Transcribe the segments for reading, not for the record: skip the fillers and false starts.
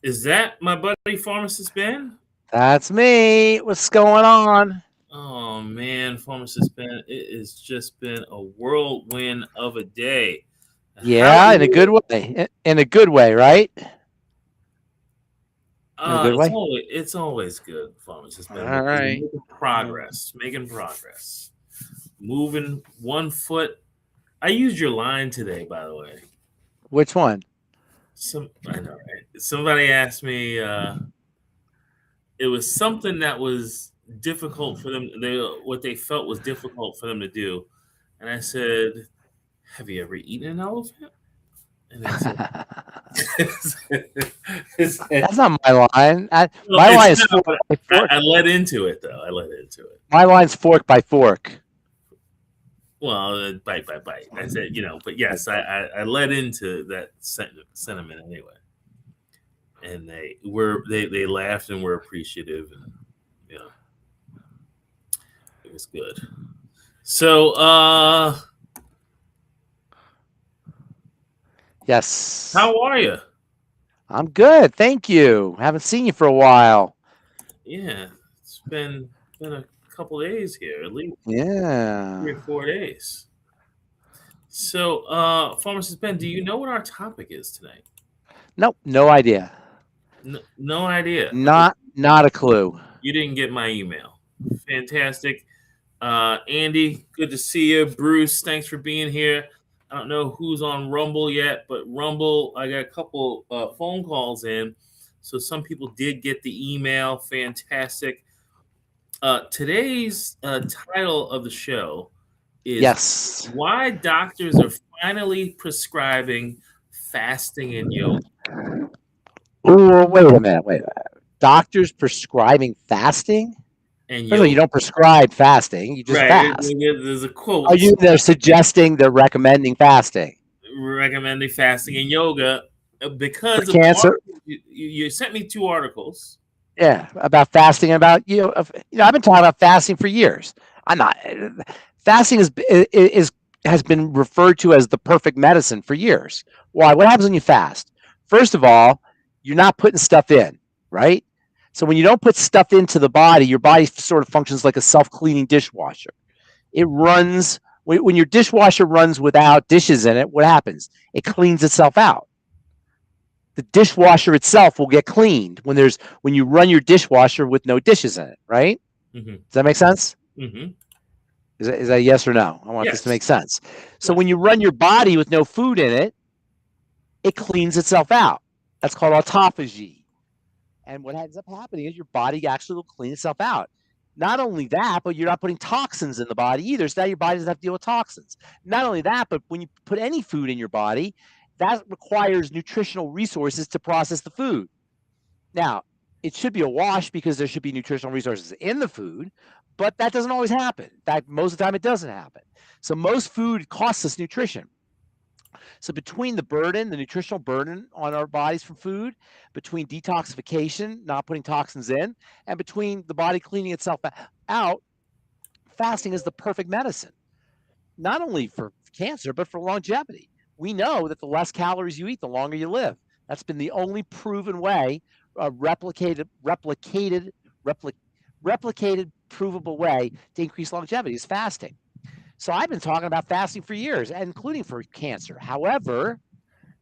Is that my buddy Pharmacist Ben? That's me. What's going on? Oh man, Pharmacist Ben, it has just been a whirlwind of a day. How are Yeah, in a good you? way. In a good way, right? In a good It's way. always good, Pharmacist Ben, All because we're right. making progress, moving one foot. I used your line today, by the way. Which one? I know, right? Somebody asked me. It was something that was difficult for them. What they felt was difficult for them to do, and I said, "Have you ever eaten an elephant?" And they said, That's not my line. "Well, My it's line is not." fork But by I fork. led into it, though. I led into it. My line's fork by fork. Well, bite by bite. I said, but yes, I led into that sentiment anyway, and they laughed and were appreciative, and you know, it was good. So, Yes. how are you? I'm good. Thank you. Haven't seen you for a while. Yeah, it's been a couple days here, at least Yeah. 3 or 4 days. So, Pharmacist Ben, do you know what our topic is tonight? Nope. No idea. No idea. Not a clue. You didn't get my email. Fantastic. Andy, good to see you. Bruce, thanks for being here. I don't know who's on Rumble yet, but Rumble, I got a couple phone calls in. So some people did get the email. Fantastic. Today's title of the show is Yes. Why Doctors Are Finally Prescribing Fasting and Yoga. Ooh, wait a minute. Wait a minute. Doctors prescribing fasting? And First of all, you yoga. don't prescribe fasting. You just Right. fast. There's a Are quote you they're suggesting they're recommending fasting recommending fasting and yoga for because of the cancer? article. You sent me two articles. Yeah, about fasting and about I've been talking about fasting for years. I'm not fasting is has been referred to as the perfect medicine for years. Why? What happens when you fast? First of all, you're not putting stuff in, right? So when you don't put stuff into the body, your body sort of functions like a self-cleaning dishwasher. It runs when your dishwasher runs without dishes in it. What happens? It cleans itself out. The dishwasher itself will get cleaned when you run your dishwasher with no dishes in it, right? Hmm. Does that make sense? Hmm. Is that yes or no? I want this to Yes. make sense. So Yes. when you run your body with no food in it, it cleans itself out. That's called autophagy. And what ends up happening is your body actually will clean itself out. Not only that, but you're not putting toxins in the body either. So now your body doesn't have to deal with toxins. Not only that, but when you put any food in your body, that requires nutritional resources to process the food. Now, it should be a wash because there should be nutritional resources in the food, but that doesn't always happen. In fact, most of the time it doesn't happen. So most food costs us nutrition. So between the nutritional burden on our bodies from food, between detoxification, not putting toxins in, and between the body cleaning itself out, fasting is the perfect medicine, not only for cancer, but for longevity. We know that the less calories you eat, the longer you live. That's been the only proven way, repli- replicated, provable way to increase longevity is fasting. So I've been talking about fasting for years, including for cancer. However,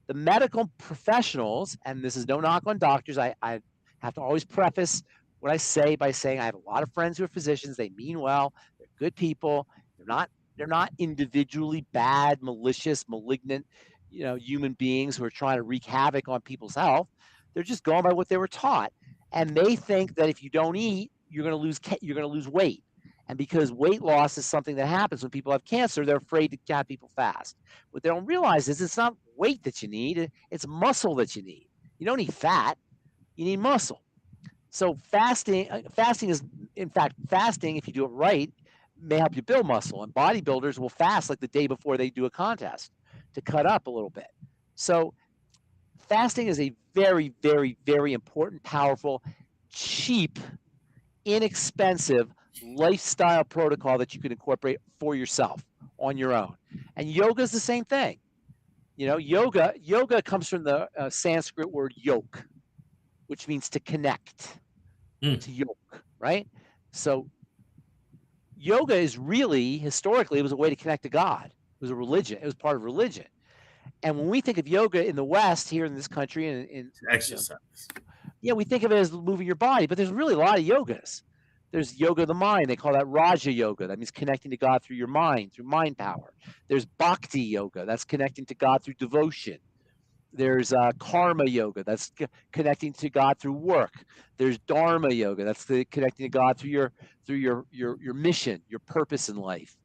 the medical professionals, and this is no knock on doctors, I have to always preface what I say by saying I have a lot of friends who are physicians. They mean well, they're good people. They're not individually bad, malicious, malignant, human beings who are trying to wreak havoc on people's health. They're just going by what they were taught, and they think that if you don't eat, you're going to lose weight. And because weight loss is something that happens when people have cancer, they're afraid to have people fast. What they don't realize is it's not weight that you need, it's muscle that you need. You don't need fat, you need muscle. So fasting is, in fact, fasting, if you do it right, may help you build muscle. And bodybuilders will fast like the day before they do a contest to cut up a little bit. So fasting is a very, very, very important, powerful, cheap, inexpensive lifestyle protocol that you can incorporate for yourself on your own. And yoga is the same thing. Yoga comes from the Sanskrit word yoke. which means to connect, Mm. to yoke, right? So yoga is really, historically, it was a way to connect to God. It was a religion. It was part of religion. And when we think of yoga in the West, here in this country, and Exercise. we think of it as moving your body, but there's really a lot of yogas. There's yoga of the mind. They call that Raja Yoga. That means connecting to God through your mind, through mind power. There's Bhakti Yoga. That's connecting to God through devotion. There's Karma Yoga. That's connecting to God through work. There's Dharma Yoga. That's connecting to God through your mission, your purpose in life.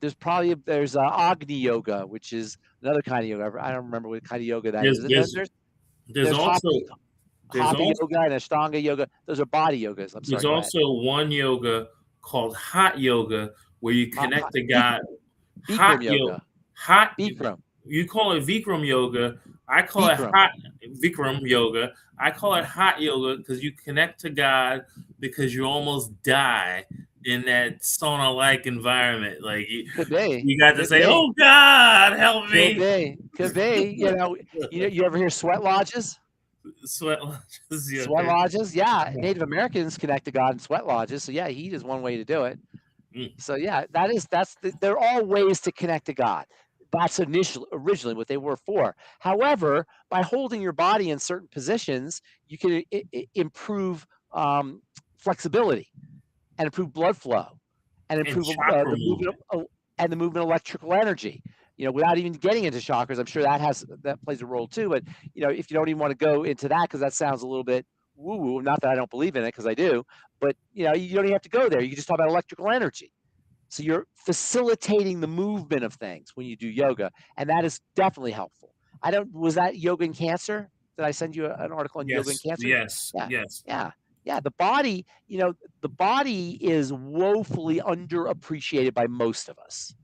There's Agni Yoga, which is another kind of yoga. I don't remember what kind of yoga that is. There's also Hatha yoga and Ashtanga yoga. Those are body yogas. I'm sorry. There's also one yoga called hot yoga where you connect to God. Bikram yoga. Hot. Bikram. You call it Vikram yoga. I call it hot Vikram yoga. I call it hot yoga because you connect to God because you almost die in that sauna-like environment. Like you got to say, "Oh God, help me!" Could be. You ever hear sweat lodges? Sweat lodges. Yeah. Sweat lodges. Yeah. Native Americans connect to God in sweat lodges. So yeah, heat is one way to do it. So yeah, they're all ways to connect to God. That's originally what they were for. However, by holding your body in certain positions, you can improve flexibility and improve blood flow and improve the movement of electrical energy. Without even getting into chakras, I'm sure that plays a role too. But if you don't even want to go into that because that sounds a little bit woo-woo, not that I don't believe in it because I do, but you don't even have to go there. You can just talk about electrical energy. So you're facilitating the movement of things when you do yoga, and that is definitely helpful. Was that yoga and cancer? Did I send you an article on yoga and cancer? Yes. Yeah. The body, the body is woefully underappreciated by most of us.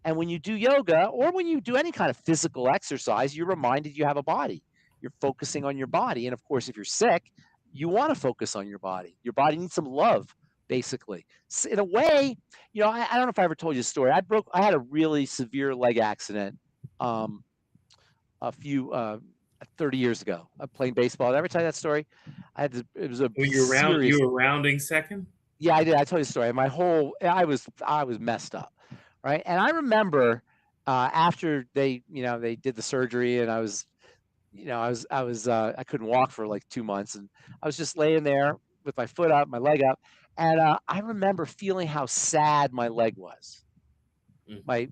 And when you do yoga or when you do any kind of physical exercise, you're reminded you have a body. You're focusing on your body. And of course, if you're sick, you want to focus on your body. Your body needs some love, basically. So in a way, I don't know if I ever told you a story. I had a really severe leg accident a few 30 years ago. I'm playing baseball. Did I ever tell you that story? It was a serious. You were rounding second? Yeah, I did. I told you the story. I was messed up. Right. And I remember after they did the surgery and I couldn't walk for like 2 months and I was just laying there with my foot up, my leg up. And I remember feeling how sad my leg was. I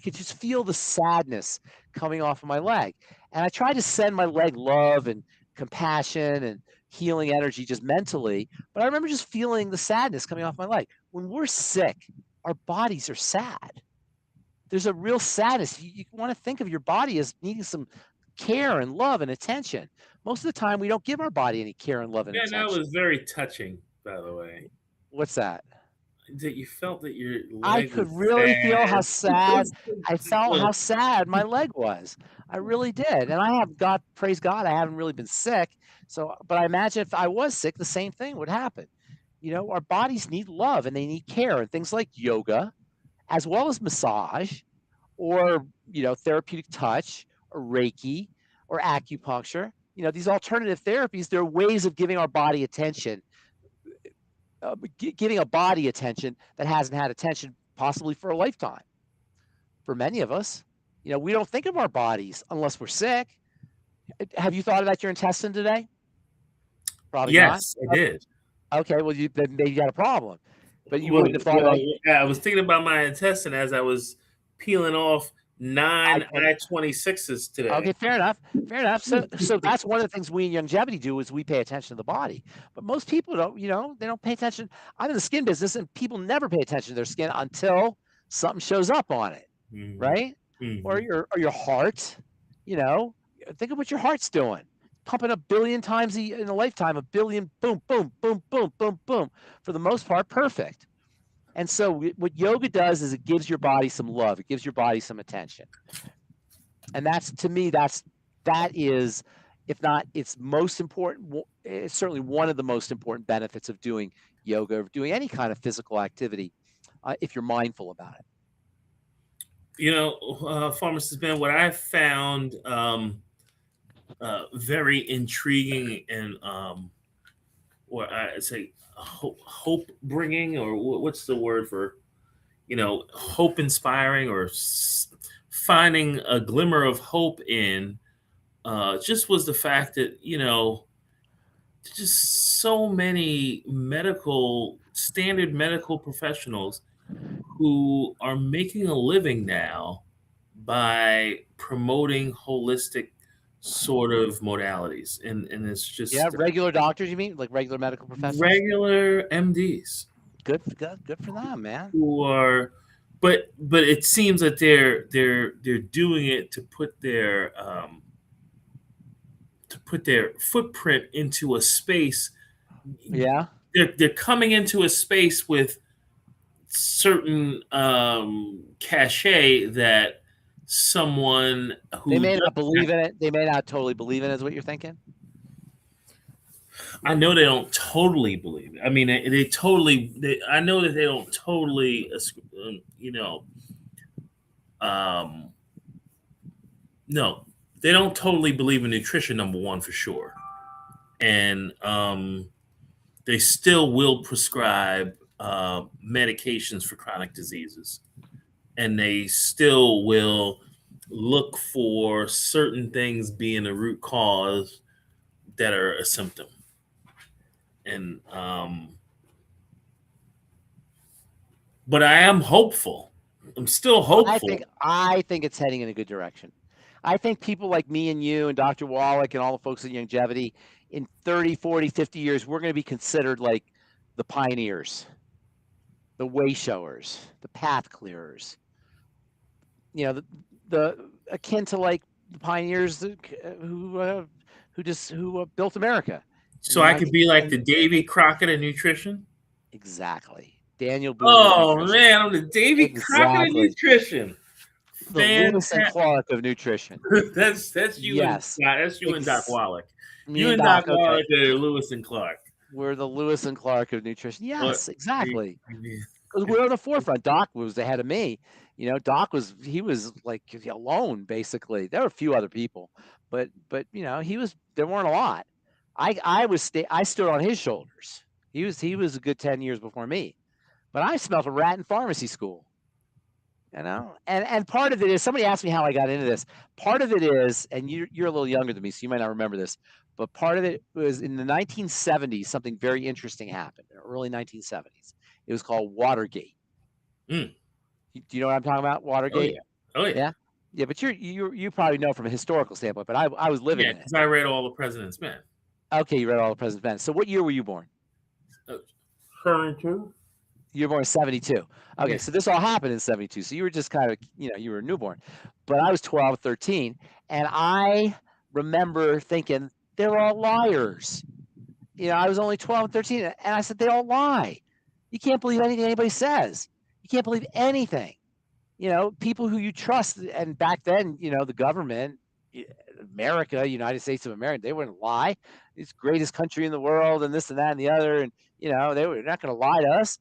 could just feel the sadness coming off of my leg. And I tried to send my leg love and compassion and healing energy just mentally. But I remember just feeling the sadness coming off my leg. When we're sick, our bodies are sad. There's a real sadness. You want to think of your body as needing some care and love and attention. Most of the time, we don't give our body any care and love and attention. That was very touching, by the way. What's that? That you felt that your leg I could really feel how sad. I felt how sad my leg was. I really did. And I have praise God, I haven't really been sick. So, but I imagine if I was sick, the same thing would happen. Our bodies need love and they need care, and things like yoga, as well as massage or, therapeutic touch or Reiki or acupuncture. These alternative therapies, they're ways of giving our body attention, giving a body attention that hasn't had attention possibly for a lifetime. For many of us, we don't think of our bodies unless we're sick. Have you thought about your intestine today? Probably yes, not. I did. Okay, well, then maybe you got a problem, but you wouldn't have thought about. Yeah, I was thinking about my intestine as I was peeling off 9 I-26s today. Okay, fair enough. So that's one of the things we in longevity do is we pay attention to the body. But most people don't. They don't pay attention. I'm in the skin business, and people never pay attention to their skin until something shows up on it, right? Mm-hmm. Or your heart. Think of what your heart's doing. Pumping a billion times in a lifetime, a billion, boom, boom, boom, boom, boom, boom. For the most part, perfect. And so what yoga does is it gives your body some love. It gives your body some attention. And to me, that is, if not its most important, it's certainly one of the most important benefits of doing yoga, or doing any kind of physical activity, if you're mindful about it. Pharmacist Ben, what I found very intriguing and or I say hope bringing, or what's the word for, hope inspiring, or finding a glimmer of hope in, just was the fact that, just so many standard medical professionals who are making a living now by promoting holistic sort of modalities. And it's just regular doctors, you mean, like regular medical professionals? regular MDs. Good for them, man. Who are, but it seems that they're doing it to put their footprint into a space. Yeah. They're coming into a space with certain cachet that someone who they may not believe in it. They may not totally believe in it, is what you're thinking? I know they don't totally believe it. I mean, I know that they don't totally, no, they don't totally believe in nutrition, number one, for sure. And they still will prescribe medications for chronic diseases. And they still will look for certain things being a root cause that are a symptom. And but I am hopeful. I'm still hopeful. I think it's heading in a good direction. I think people like me and you and Dr. Wallach and all the folks at Longevity, in 30, 40, 50 years, we're going to be considered like the pioneers, the way showers, the path clearers. The akin to like the pioneers who built America. So I could be like the Davy Crockett of nutrition? Exactly. Daniel Boone. Oh, man, I'm the Davy Crockett of nutrition. The Lewis and Clark of nutrition. That's you. Yes. That's you and Doc Wallach. You and Doc Wallach are Lewis and Clark. We're the Lewis and Clark of nutrition. Yes, exactly. Because we're on the forefront. Doc was ahead of me. Doc was like alone, basically. There were a few other people, but there weren't a lot. I stood on his shoulders. He was a good 10 years before me, but I smelled a rat in pharmacy school. And part of it is, somebody asked me how I got into this. Part of it is, and you're a little younger than me, so you might not remember this, but part of it was in the 1970s, something very interesting happened, early 1970s. It was called Watergate. Do you know what I'm talking about? Watergate? Oh yeah. Yeah, but you probably know from a historical standpoint, but I was living in it. Because I read all the President's Men. Okay, you read all the President's Men. So what year were you born? 72. You were born in 72. Okay, so this all happened in 72. So you were just kind of, you were a newborn. But I was 12, 13. And I remember thinking, they're all liars. I was only 12 and 13. And I said, they all lie. You can't believe anything anybody says. You can't believe anything. People who you trust. And back then, the government, America, United States of America, they wouldn't lie. It's the greatest country in the world and this and that and the other. And, they were not going to lie to us.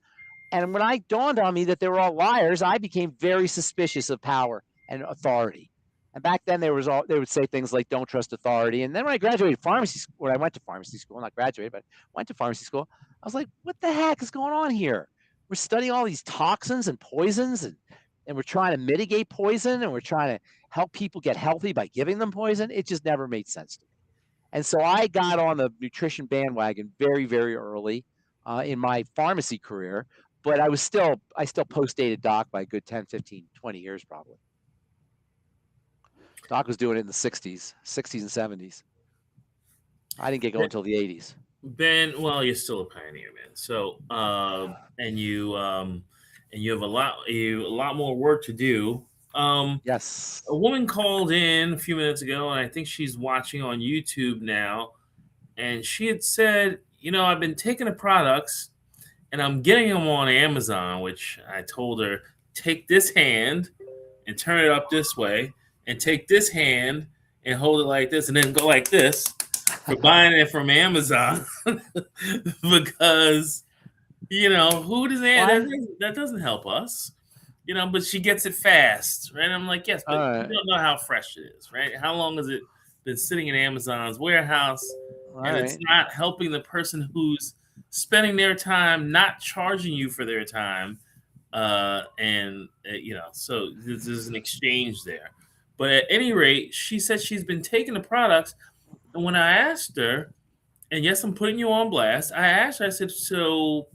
And when I dawned on me that they were all liars, I became very suspicious of power and authority. And back then they would say things like, don't trust authority. And then when I graduated pharmacy school, when I went to pharmacy school, not graduated, but went to pharmacy school, I was like, what the heck is going on here? We're studying all these toxins and poisons, and we're trying to mitigate poison, and we're trying to help people get healthy by giving them poison. It just never made sense to me. And so I got on the nutrition bandwagon very, very early in my pharmacy career. But I still post-dated Doc by a good 10, 15, 20 years probably. Doc was doing it in the 60s and 70s. I didn't get going until the 80s. Ben, well, you're still a pioneer, man. So, and you have a lot more work to do. Yes. A woman called in a few minutes ago, and I think she's watching on YouTube now. And she had said, I've been taking the products, and I'm getting them on Amazon, which I told her, take this hand and turn it up this way, and take this hand and hold it like this, and then go like this for buying it from Amazon. Because, who does that doesn't help us. But she gets it fast, right? I'm like, yes, but you don't know how fresh it is, right? How long is it been sitting in Amazon's warehouse, and it's not helping the person who's spending their time not charging you for their time. So there's an exchange there. But at any rate, she said she's been taking the products. And when I asked her, and yes, I'm putting you on blast, I asked her, I said, so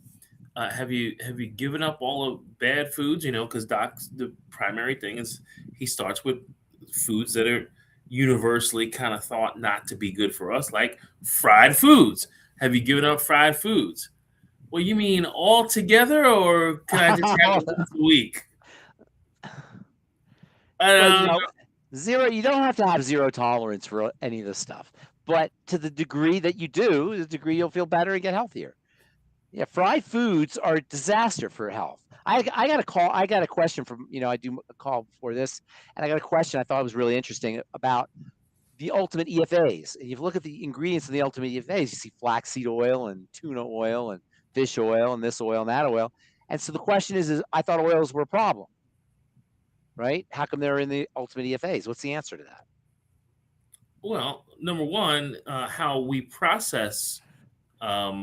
have you given up all of bad foods? Because Doc's the primary thing is he starts with foods that are universally kind of thought not to be good for us, like fried foods. Have you given up fried foods? Well, you mean all together, or can I just have it once a week? Zero. You don't have to have zero tolerance for any of this stuff, but to the degree that you do, the degree you'll feel better and get healthier. Yeah, fried foods are a disaster for health. I got a call. I got a question from I do a call before this, and I got a question I thought was really interesting about the ultimate EFAs. And you look at the ingredients in the ultimate EFAs, you see flaxseed oil and tuna oil and fish oil and this oil and that oil. And so the question is I thought oils were a problem, right? How come they're in the ultimate EFAs? What's the answer to that? Well, number one, how we process, they're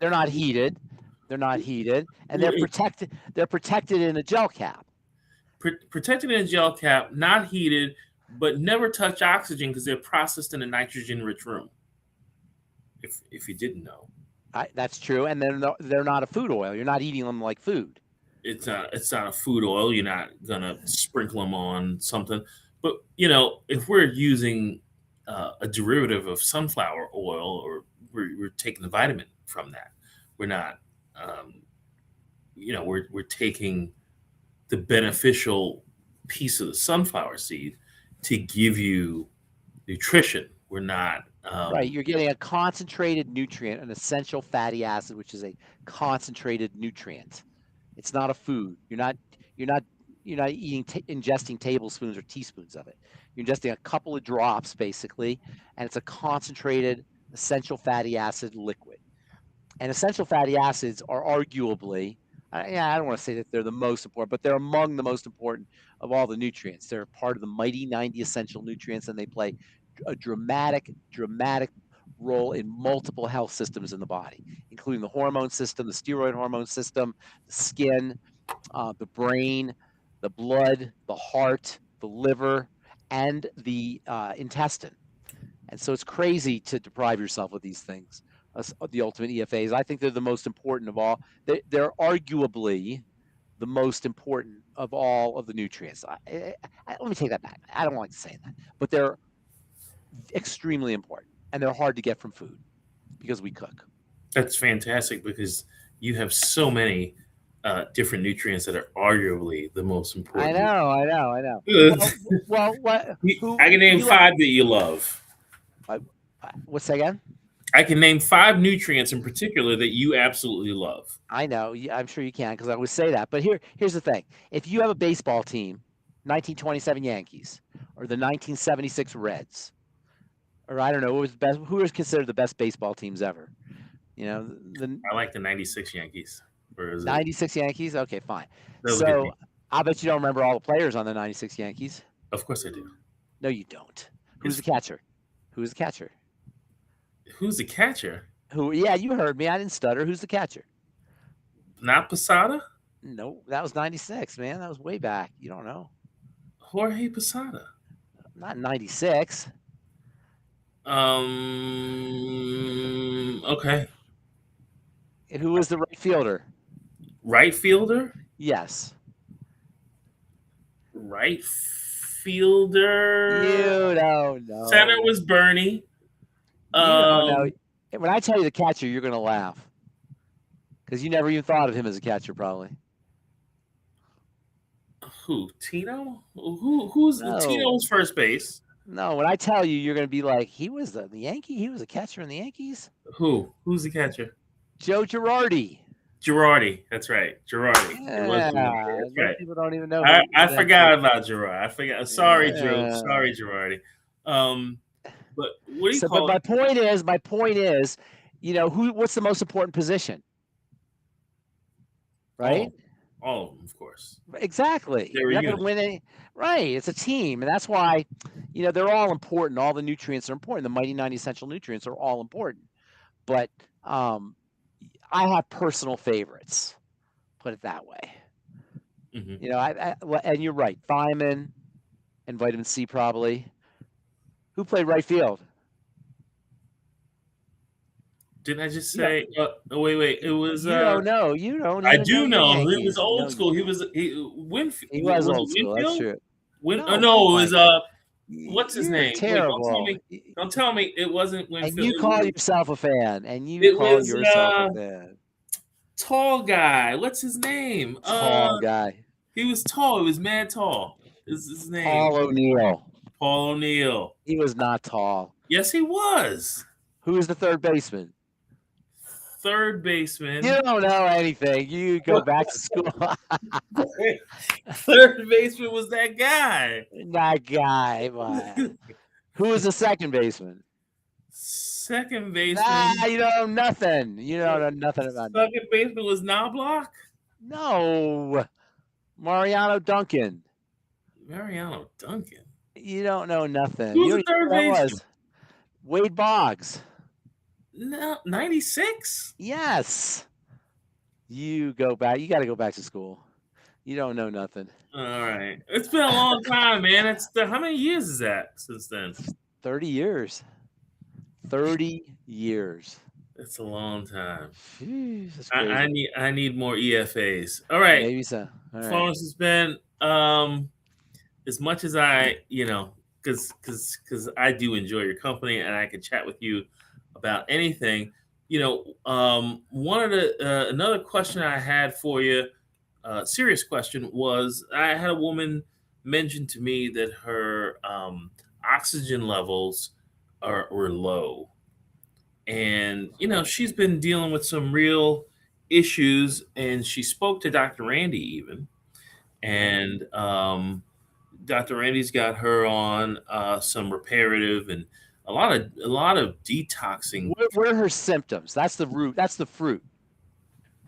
not heated. They're not heated, and they're protected. They're protected in a gel cap. Protected in a gel cap, not heated, but never touch oxygen because they're processed in a nitrogen-rich room. If you didn't know, that's true. And they're not a food oil. You're not eating them like food. It's not a food oil. You're not gonna sprinkle them on something. But if we're using a derivative of sunflower oil, or we're taking the vitamin from that, we're not. We're taking the beneficial piece of the sunflower seed to give you nutrition. We're not right. You're getting a concentrated nutrient, an essential fatty acid, which is a concentrated nutrient. It's not a food. You're not ingesting tablespoons or teaspoons of it. You're ingesting a couple of drops basically, and it's a concentrated essential fatty acid liquid. And essential fatty acids are arguably, I don't want to say that they're the most important, but they're among the most important of all the nutrients. They're part of the mighty 90 essential nutrients, and they play a dramatic role in multiple health systems in the body, including the hormone system, the steroid hormone system, the skin, the brain, the blood, the heart, the liver, and the intestine. And so it's crazy to deprive yourself of these things. The ultimate EFAs, I think they're the most important of all. They're arguably the most important of all of the nutrients. Let me take that back. I don't like saying that, but they're extremely important, and they're hard to get from food because we cook. That's fantastic, because you have so many different nutrients that are arguably the most important. I know. Well, I can name 5 that you love. What's that again? I can name 5 nutrients in particular that you absolutely love. I know. I'm sure you can, because I would say that. But here's the thing. If you have a baseball team, 1927 Yankees or the 1976 Reds, or I don't know, who was considered the best baseball teams ever? I like the 96 Yankees. 96 Yankees? Okay, fine. So I bet you don't remember all the players on the 96 Yankees. Of course I do. No, you don't. Who's the catcher? Who's the catcher? Who's the catcher? Yeah, you heard me. I didn't stutter. Who's the catcher? Not Posada? No, that was 96, man. That was way back. You don't know. Jorge Posada. Not 96. Okay. And who was the right fielder? Right fielder? Yes. Right fielder? You don't know. Center was Bernie. You don't know. When I tell you the catcher, you're going to laugh, because you never even thought of him as a catcher, probably. Who? Tino? Who's Tino's first base? No, when I tell you, you're going to be like, he was the Yankee? He was a catcher in the Yankees? Who's the catcher? Joe Girardi. That's right. Girardi. Yeah, that's right. People don't even know. I forgot about Girardi. I forgot. Sorry, Joe. Sorry, Girardi. But what do you call it? But my point is, what's the most important position? Right? All of them, of course. Exactly. They were You're not going to units. win any. Right. It's a team. And that's why, they're all important. All the nutrients are important. The mighty 90 essential nutrients are all important. But I have personal favorites, put it that way. Mm-hmm. And you're right. Thiamine and vitamin C probably. Who played right field? Didn't I just say? Wait. It was. You don't know. You don't I even know do your know. He was Yankees. old No, school. He was. Winfield. he was Was old it school. That's Winfield? true. No, Oh it my was. God. What's his You're name? Wait, terrible. don't tell me it wasn't And Winfield. you call yourself a fan. It was tall guy. What's his name? Tall guy. He was tall. He was mad tall. Is his name? Paul O'Neill. Paul O'Neill. He was not tall. Yes, he was. Who was the third baseman? Third baseman. You don't know anything. You go back to school. Third baseman was that guy. That guy. Who was the second baseman? Second baseman. Nah, you don't know nothing. You don't know nothing about that. Second baseman was Knobloch? No. Mariano Duncan. Mariano Duncan. You don't know nothing. Who was the third baseman? Wade Boggs. No, 96? Yes. You go back. You got to go back to school. You don't know nothing. All right. It's been a long time, man. How many years is that since then? 30 years. 30 years. It's a long time. Jeez, that's crazy. I need more EFAs. All right. Maybe so. All right. Pharmacist Ben, as much as I, because I do enjoy your company and I can chat with you about anything. One of the another question I had for you, serious question, was I had a woman mention to me that her oxygen levels were low, and she's been dealing with some real issues, and she spoke to Dr. Randy even, and Dr. Randy's got her on some reparative and a lot of detoxing. What are her symptoms? That's the root. That's the fruit.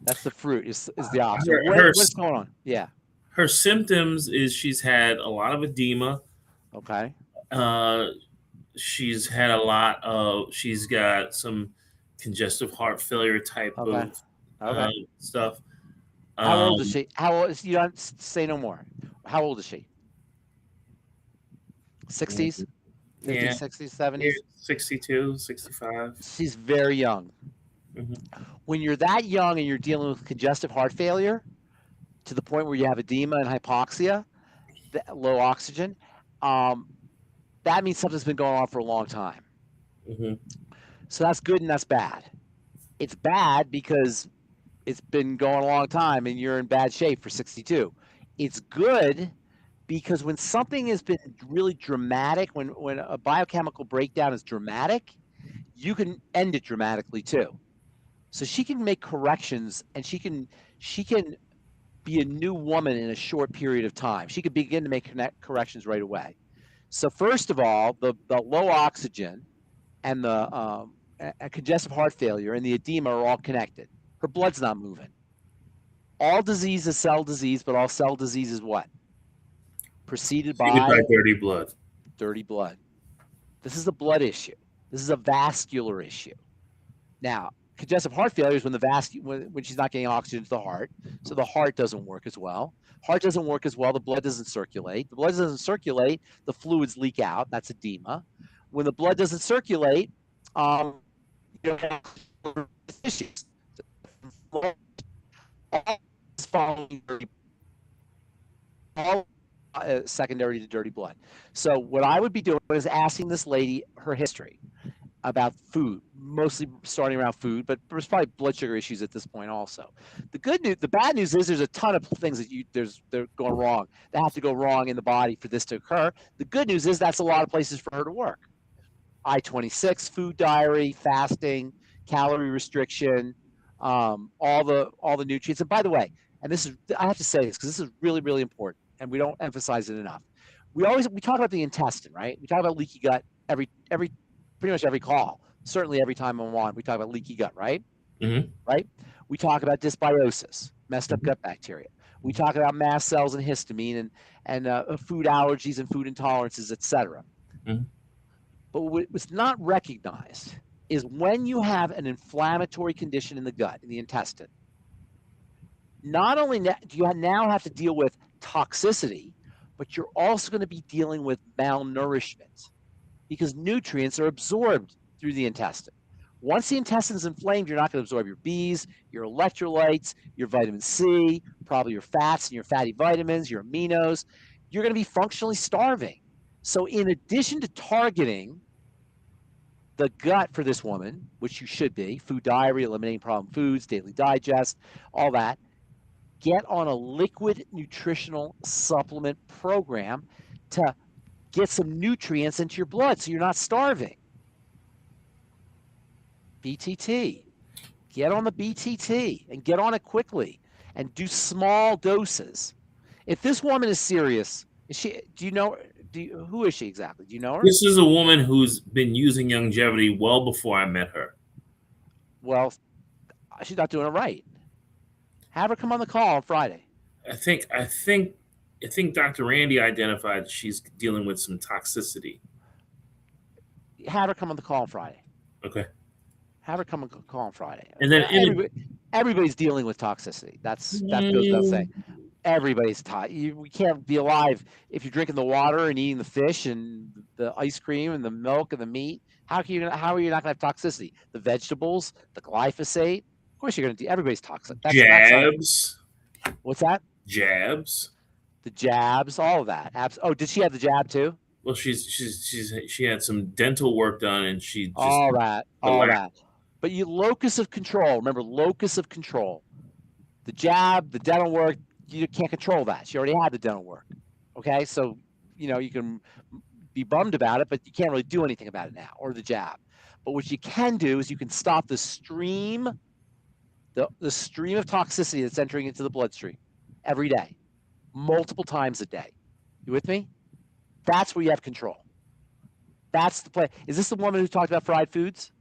That's the fruit. Is the oxygen. What's going on? Yeah. Her symptoms is she's had a lot of edema. Okay. She's had a lot of. She's got some congestive heart failure type of stuff. How old is she? How old is, you don't say no more. How old is she? 60s? 50s, 60s, 70s? 62, 65. She's very young. Mm-hmm. When you're that young and you're dealing with congestive heart failure to the point where you have edema and hypoxia, low oxygen, that means something's been going on for a long time. Mm-hmm. So that's good and that's bad. It's bad because it's been going a long time and you're in bad shape for 62. It's good because when something has been really dramatic, when a biochemical breakdown is dramatic, you can end it dramatically too. So she can make corrections and she can be a new woman in a short period of time. She could begin to make corrections right away. So first of all, the low oxygen and the congestive heart failure and the edema are all connected. Her blood's not moving. All disease is cell disease, but all cell disease is what? Preceded by dirty blood. Dirty blood. This is a blood issue. This is a vascular issue. Now, congestive heart failure is when she's not getting oxygen to the heart, so the heart doesn't work as well. Heart doesn't work as well. The blood doesn't circulate. The blood doesn't circulate. The fluids leak out. That's edema. When the blood doesn't circulate, you have issues. All secondary to dirty blood. So what I would be doing is asking this lady her history about food, mostly starting around food, but there's probably blood sugar issues at this point also. The bad news is there's a ton of things that they're going wrong. That have to go wrong in the body for this to occur. The good news is that's a lot of places for her to work. I-26, food diary, fasting, calorie restriction, all the nutrients. And by the way, and this is, I have to say this because this is really, really important, and we don't emphasize it enough. We talk about the intestine, right? We talk about leaky gut pretty much every call. Certainly every time I'm on, we talk about leaky gut, right? Mm-hmm. Right? We talk about dysbiosis, messed up gut bacteria. We talk about mast cells and histamine and food allergies and food intolerances, etc. Mhm. But what's not recognized is when you have an inflammatory condition in the gut, in the intestine, not only do you now have to deal with toxicity, but you're also going to be dealing with malnourishment because nutrients are absorbed through the intestine. Once the intestine is inflamed, you're not going to absorb your Bs, your electrolytes, your vitamin C, probably your fats and your fatty vitamins, your aminos. You're going to be functionally starving. So in addition to targeting the gut for this woman, which you should be, food diary, eliminating problem foods, daily digest, all that, get on a liquid nutritional supplement program to get some nutrients into your blood so you're not starving. BTT. Get on the BTT and get on it quickly and do small doses. If this woman is serious, who is she exactly? Do you know her? This is a woman who's been using longevity well before I met her. Well, she's not doing it right. Have her come on the call on Friday. I think Dr. Randy identified she's dealing with some toxicity. Have her come on the call on Friday. Okay. Have her come and call on Friday. And then everybody's dealing with toxicity. That goes without saying. Everybody's we can't be alive if you're drinking the water and eating the fish and the ice cream and the milk and the meat. How are you not going to have toxicity? The vegetables, the glyphosate. Of course, you're going to. Everybody's toxic. Jabs. What's that? Jabs. The jabs, all of that. Oh, did she have the jab too? Well, she had some dental work done, and she just all that. But you locus of control. Remember, locus of control. The jab, the dental work. You can't control that. She already had the dental work. Okay, so you can be bummed about it, but you can't really do anything about it now, or the jab. But what you can do is you can stop the stream, the stream of toxicity that's entering into the bloodstream every day, multiple times a day. You with me? That's where you have control. That's the play. Is this the woman who talked about fried foods?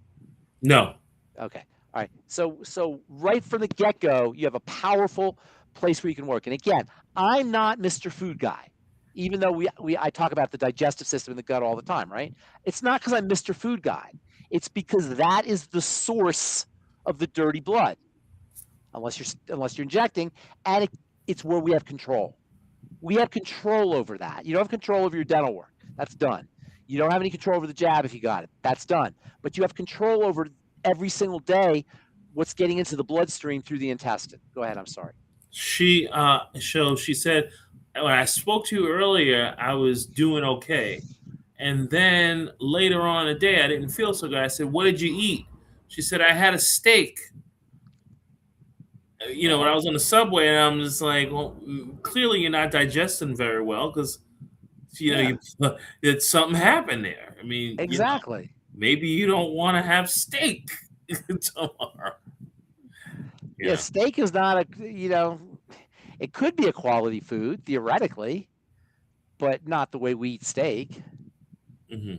No. Okay. All right. So right from the get-go, you have a powerful place where you can work. And again, I'm not Mr. Food Guy, even though I talk about the digestive system in the gut all the time, right? It's not because I'm Mr. Food Guy. It's because that is the source of the dirty blood, unless you're injecting, and it's where we have control. We have control over that. You don't have control over your dental work. That's done. You don't have any control over the jab if you got it. That's done. But you have control over every single day what's getting into the bloodstream through the intestine. Go ahead. I'm sorry. She said, when I spoke to you earlier, I was doing okay. And then later on in the day, I didn't feel so good. I said, what did you eat? She said, I had a steak. When I was on the subway, and I'm just like, well, clearly you're not digesting very well because, something happened there. I mean, exactly. Maybe you don't want to have steak tomorrow. Yeah, steak is not it could be a quality food theoretically, but not the way we eat steak. Mm-hmm.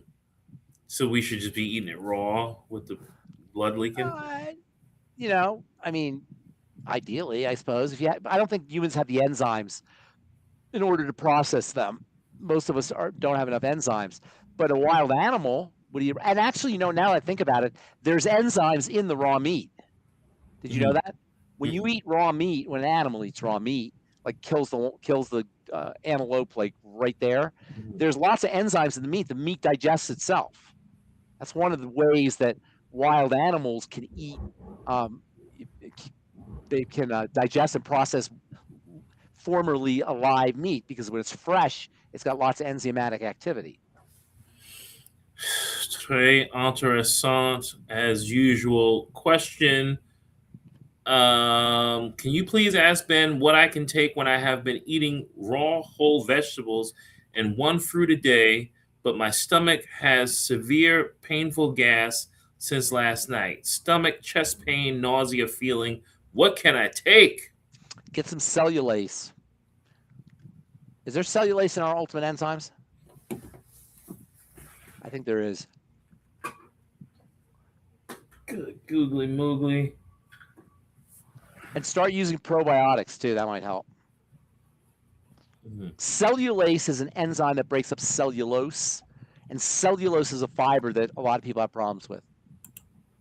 So we should just be eating it raw with the blood leaking? I mean, ideally, I suppose. I don't think humans have the enzymes in order to process them. Most of us don't have enough enzymes. But a wild animal, and actually, now that I think about it, there's enzymes in the raw meat. Did you know that? When you eat raw meat, when an animal eats raw meat, like kills the antelope, like right there, there's lots of enzymes in the meat. The meat digests itself. That's one of the ways that wild animals can eat. They can digest and process formerly alive meat because when it's fresh, it's got lots of enzymatic activity. Très intéressant as usual. Question. Can you please ask Ben what I can take when I have been eating raw whole vegetables and one fruit a day, but my stomach has severe painful gas since last night? Stomach, chest pain, nausea feeling. What can I take? Get some cellulase. Is there cellulase in our ultimate enzymes? I think there is. Good googly moogly. And start using probiotics too. That might help. Cellulase is an enzyme that breaks up cellulose, and cellulose is a fiber that a lot of people have problems with.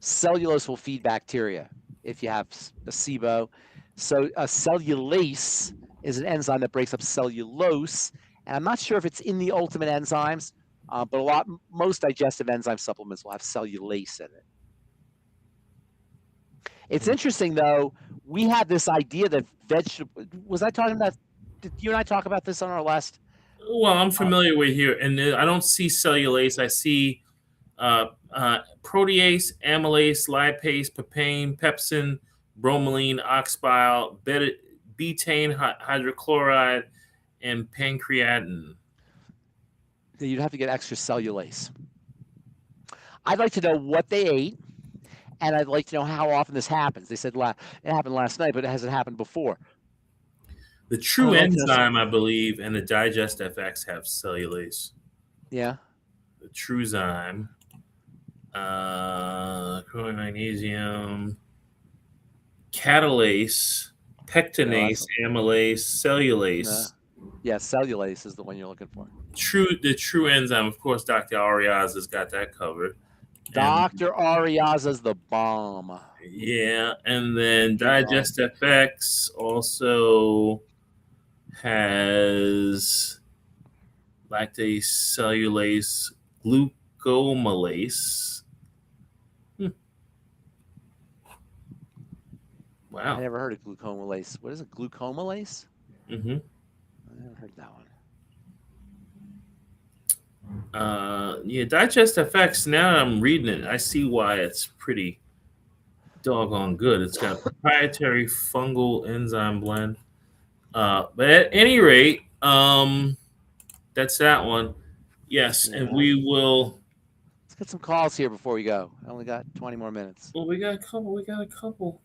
Cellulose will feed bacteria if you have a SIBO. So cellulase is an enzyme that breaks up cellulose, and I'm not sure if it's in the ultimate enzymes, but most digestive enzyme supplements will have cellulase in it. It's interesting, though. We had this idea that vegetable. Was I talking about? Did you and I talk about this on our last? Well, I'm familiar with here, and I don't see cellulase. I see protease, amylase, lipase, papain, pepsin, bromelain, oxbile, betaine hydrochloride, and pancreatin. You'd have to get extra cellulase. I'd like to know what they ate, and I'd like to know how often this happens. They said it happened last night, but has it happened before? The true enzyme, I believe, and the Digest-FX have cellulase. Yeah. The TrueZyme, magnesium, catalase, pectinase, amylase, cellulase. Yeah, cellulase is the one you're looking for. The true enzyme, of course. Dr. Ariaza's got that covered. Dr. Ariaza's the bomb. Yeah, and then Digest-FX also has lactase, cellulase, glucomalase. Wow. I never heard of glucomalase. What is it? Glucomalase? Mm-hmm. I never heard that one. Yeah, Digest-FX, now that I'm reading it, I see why it's pretty doggone good. It's got a proprietary fungal enzyme blend. But at any rate, that's that one. Yes, and we will. Let's get some calls here before we go. I only got 20 more minutes. Well, we got a couple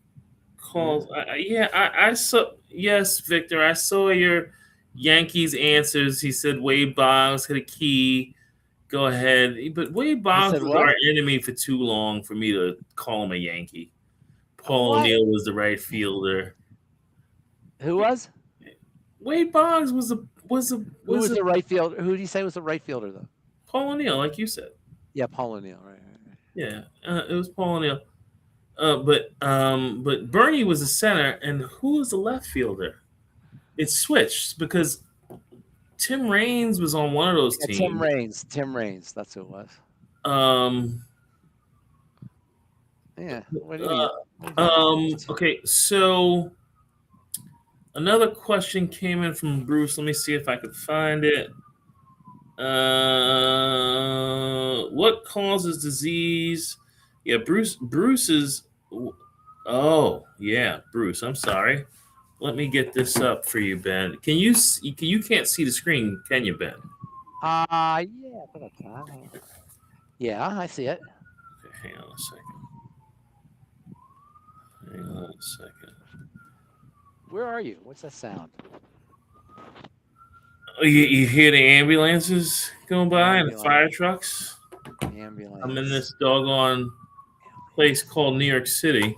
calls. I saw. Yes, Victor, I saw your Yankees answers. He said Wade Boggs hit a key. Go ahead, but Wade Boggs was our enemy for too long for me to call him a Yankee. Paul O'Neill was the right fielder. Who was? Wade Boggs was the right fielder? Who did you say was the right fielder though? Paul O'Neill, like you said. Yeah, Paul O'Neill, right. Yeah, it was Paul O'Neill. But Bernie was the center, and who was the left fielder? It switched because Tim Raines was on one of those teams. Tim Raines, that's who it was. Yeah. Okay, so another question came in from Bruce. Let me see if I could find it. What causes disease? Yeah, Bruce is. Oh, yeah, Bruce. I'm sorry. Let me get this up for you, Ben. You can't see the screen, can you, Ben? Yeah, I think I can. Yeah, I see it. Okay, hang on a second. Where are you? What's that sound? Oh, you hear the ambulances going by and the fire trucks? Ambulance. I'm in this doggone place called New York City.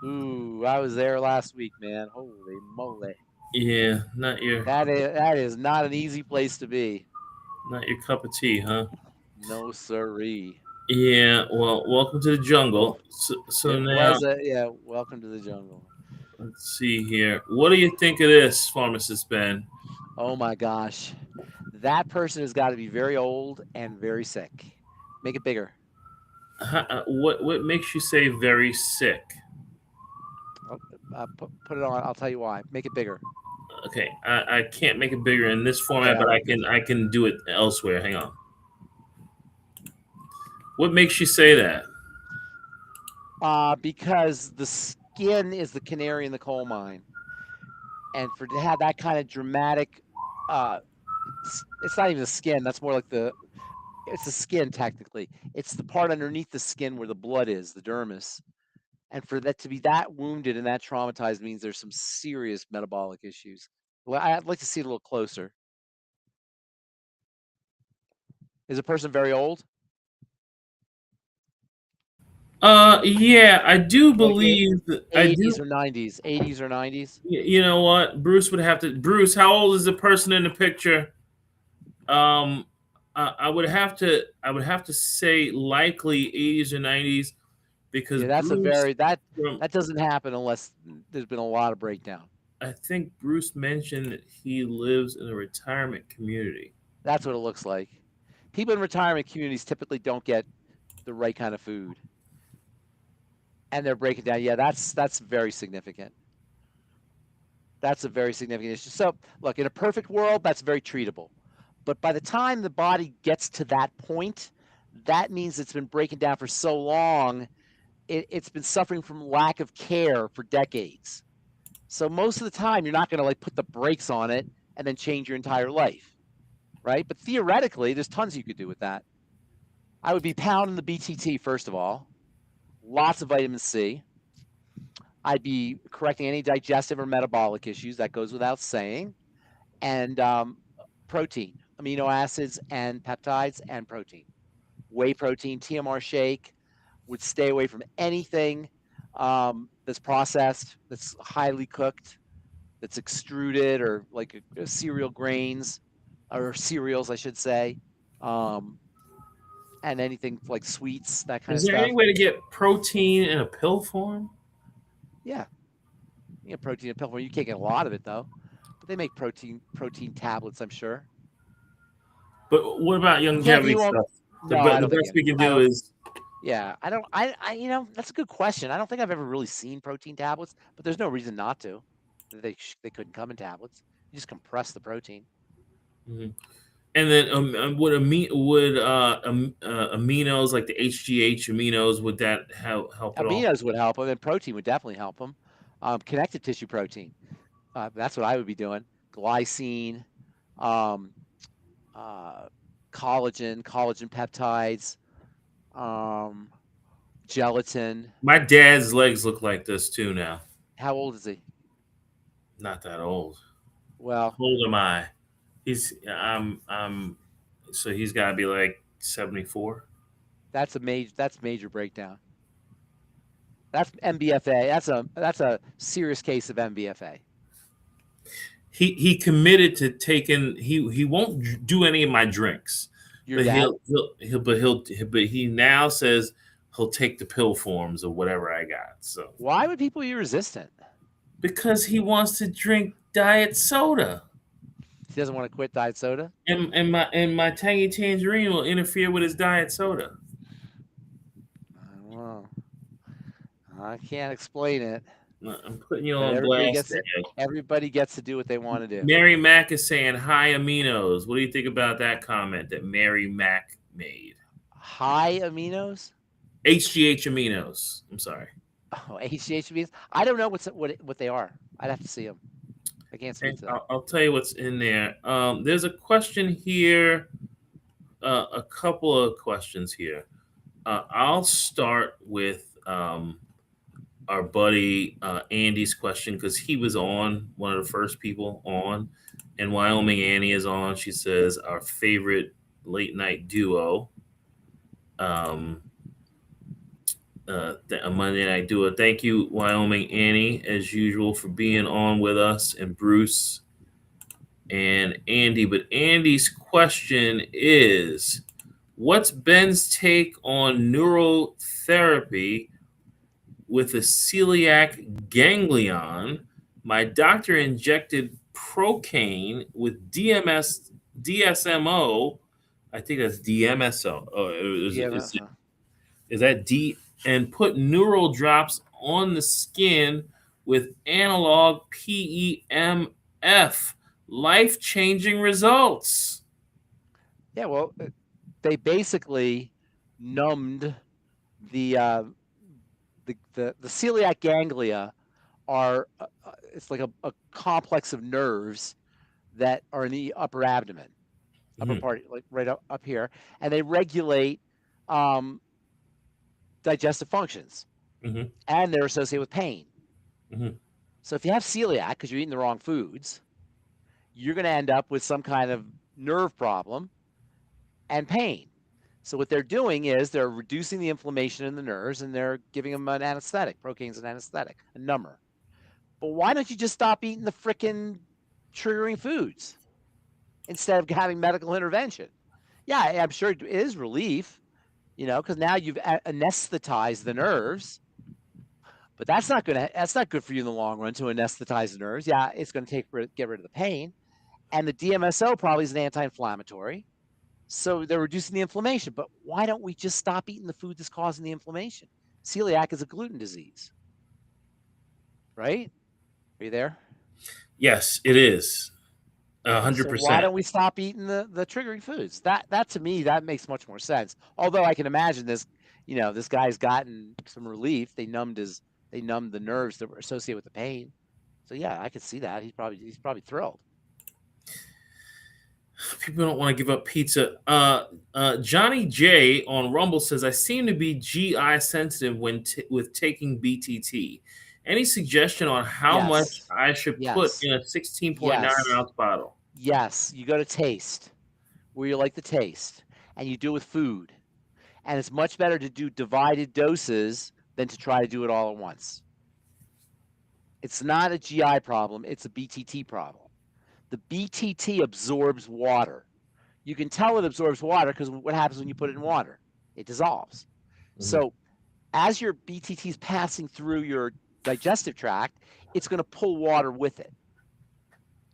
Ooh, I was there last week, man. Holy moly. Yeah, not your. That is not an easy place to be. Not your cup of tea, huh? No siree. Yeah, well, welcome to the jungle. So now, welcome to the jungle. Let's see here. What do you think of this, Pharmacist Ben? Oh my gosh, that person has got to be very old and very sick. Make it bigger. What makes you say very sick? Put it on. I'll tell you why. Make it bigger. Okay, I can't make it bigger in this format, but I can do it elsewhere. Hang on. What makes you say that? Because the skin is the canary in the coal mine, and to have that kind of dramatic, it's not even the skin. That's more like it's the skin technically. It's the part underneath the skin where the blood is, the dermis. And for that to be that wounded and that traumatized means there's some serious metabolic issues. Well, I'd like to see it a little closer. Is a person very old? Yeah, I do Like believe that I 80s do. or 90s, 80s or 90s. You know what? Bruce would have to. Bruce, how old is the person in the picture? Um, I would have to. I would have to say likely 80s or 90s because Yeah, that's a Bruce. very that doesn't happen unless there's been a lot of breakdown. I think Bruce mentioned that he lives in a retirement community. That's what it looks like. People in retirement communities typically don't get the right kind of food, and they're breaking down. Yeah, that's very significant. That's a very significant issue. So, look, in a perfect world, that's very treatable. But by the time the body gets to that point, that means it's been breaking down for so long, it's been suffering from lack of care for decades. So most of the time, you're not going to like put the brakes on it and then change your entire life, right? But theoretically, there's tons you could do with that. I would be pounding the BTT first of all, lots of vitamin C. I'd be correcting any digestive or metabolic issues. That goes without saying. And protein, amino acids and peptides and protein. Whey protein, TMR shake, would stay away from anything that's processed, that's highly cooked, that's extruded, or like cereal grains, or cereals, I should say, and anything like sweets, that kind Is of there any stuff. way to get protein in a pill form? Yeah, you get protein in pill form. You can't get a lot of it though, but they make protein tablets, I'm sure. But what about You can't. longevity You won't. stuff? No, I The don't think best you. we can I do don't. is Yeah, I don't. You know, that's a good question. I don't think I've ever really seen protein tablets, but there's no reason not to. They couldn't come in tablets. You just compress the protein. Mhm. And then aminos like the HGH aminos would that help at all? Aminos would help them, and protein would definitely help them. Connective tissue protein. That's what I would be doing. Glycine, um, uh, collagen peptides, um, gelatin. My dad's legs look like this too now. How old is he? Not that old. Well, How old am I? I'm so he's got to be like 74. that's major breakdown. That's MBFA. That's a serious case of MBFA. He committed to taking he won't do any of my drinks, Your but dad? but he now says he'll take the pill forms of whatever I got. So Why would people be resistant? because he wants to drink diet soda. He doesn't want to quit diet soda. And my tangy tangerine will interfere with his diet soda. I don't know. I can't explain it, I'm putting you but on blast there. everybody gets to do what they want to do. Mary Mack is saying high aminos. What do you think about that comment that Mary Mack made? High aminos? HGH aminos. I'm sorry. Oh, HGH aminos. I don't know what they are. I'd have to see them. I can't speak to that. I'll tell you what's in there. There's a question here, a couple of questions here. I'll start with our buddy Andy's question because he was on, one of the first people on, and Wyoming Annie is on. She says our favorite late night duo. A Monday night duo. Thank you, Wyoming Annie, as usual, for being on with us, and Bruce and Andy. But Andy's question is, what's Ben's take on neurotherapy with a celiac ganglion? My doctor injected procaine with DSMO. I think that's DMSO. Oh, is that D? And put neural drops on the skin with analog PEMF. Life-changing results. Yeah, well, they basically numbed the celiac ganglia are it's like a complex of nerves that are in the upper abdomen, upper part, like right up here, and they regulate digestive functions, and they're associated with pain. So if you have celiac because you're eating the wrong foods, you're going to end up with some kind of nerve problem and pain. So what they're doing is they're reducing the inflammation in the nerves, and they're giving them an anesthetic. Procaine's an anesthetic, a number. But why don't you just stop eating the frickin' triggering foods instead of having medical intervention? Yeah, I'm sure it is relief, because now you've anesthetized the nerves. But that's not good for you in the long run to anesthetize the nerves. Yeah, it's going to get rid of the pain. And the DMSO probably is an anti-inflammatory. So they're reducing the inflammation. But why don't we just stop eating the food that's causing the inflammation? Celiac is a gluten disease. Right? Are you there? Yes, it is. 100%. So why don't we stop eating the triggering foods? That to me, that makes much more sense. Although I can imagine this, this guy's gotten some relief. They numbed the nerves that were associated with the pain. So yeah, I could see that. He's probably thrilled. People don't want to give up pizza. Johnny J on Rumble says, I seem to be GI sensitive with taking BTT. Any suggestion on how much I should put in a 16.9 ounce bottle? Yes, you go to taste, where you like the taste, and you do it with food. And it's much better to do divided doses than to try to do it all at once. It's not a GI problem, it's a BTT problem. The BTT absorbs water. You can tell it absorbs water because what happens when you put it in water? It dissolves. Mm-hmm. So as your BTT is passing through your digestive tract, it's going to pull water with it.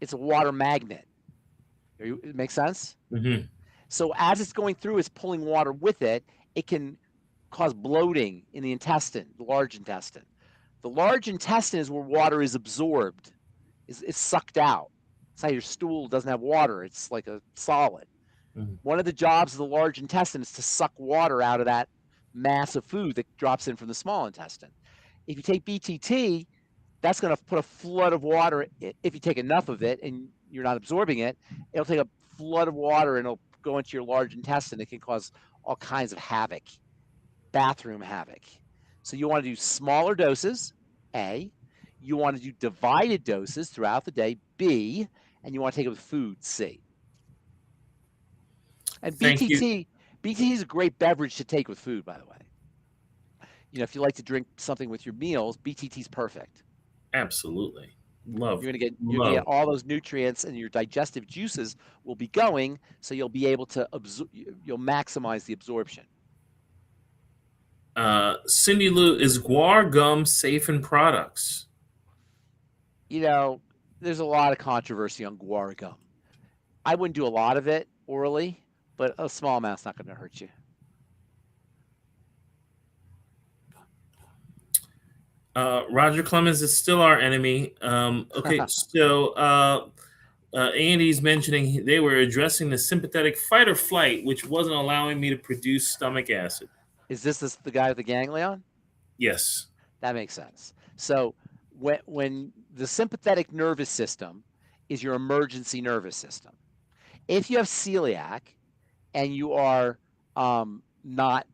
It's a water magnet. It makes sense? Mm-hmm. So as it's going through, it's pulling water with it. It can cause bloating in the intestine, the large intestine. The large intestine is where water is absorbed. It's sucked out. It's how your stool doesn't have water. It's like a solid. Mm-hmm. One of the jobs of the large intestine is to suck water out of that mass of food that drops in from the small intestine. If you take BTT, that's going to put a flood of water. If you take enough of it and you're not absorbing it, it'll take a flood of water and it'll go into your large intestine. It can cause all kinds of havoc, bathroom havoc. So you want to do smaller doses, A. You want to do divided doses throughout the day, B. And you want to take it with food, C. And BTT is a great beverage to take with food, by the way. If you like to drink something with your meals, BTT is perfect. Absolutely. You're going to get all those nutrients, and your digestive juices will be going, so you'll be able to you'll maximize the absorption. Cindy Lou, is guar gum safe in products? There's a lot of controversy on guar gum. I wouldn't do a lot of it orally, but a small amount's not going to hurt you. Roger Clemens is still our enemy. Okay, so Andy's mentioning they were addressing the sympathetic fight or flight, which wasn't allowing me to produce stomach acid. Is this the guy with the ganglion? Yes. That makes sense. So when the sympathetic nervous system is your emergency nervous system, if you have celiac and you are not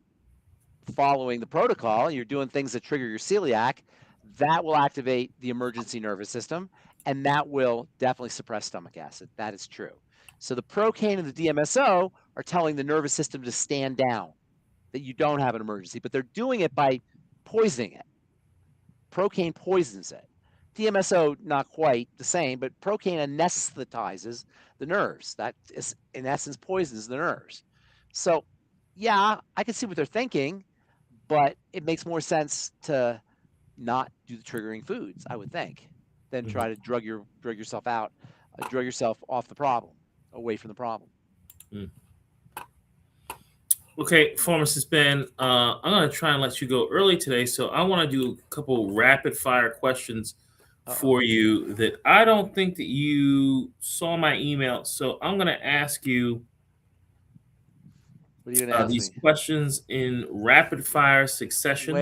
following the protocol, you're doing things that trigger your celiac, that will activate the emergency nervous system, and that will definitely suppress stomach acid. That is true. So the Procaine and the DMSO are telling the nervous system to stand down, that you don't have an emergency, but they're doing it by poisoning it. Procaine poisons it. DMSO, not quite the same, but Procaine anesthetizes the nerves. That is, in essence, poisons the nerves. So, yeah, I can see what they're thinking, but it makes more sense to not do the triggering foods, I would think, than try to drug yourself out, drug yourself off the problem, away from the problem. Okay, Pharmacist Ben, I'm going to try and let you go early today, so I want to do a couple rapid fire questions for you that I don't think that you saw my email, so I'm going to ask you what are you going to ask these me? questions in rapid fire succession.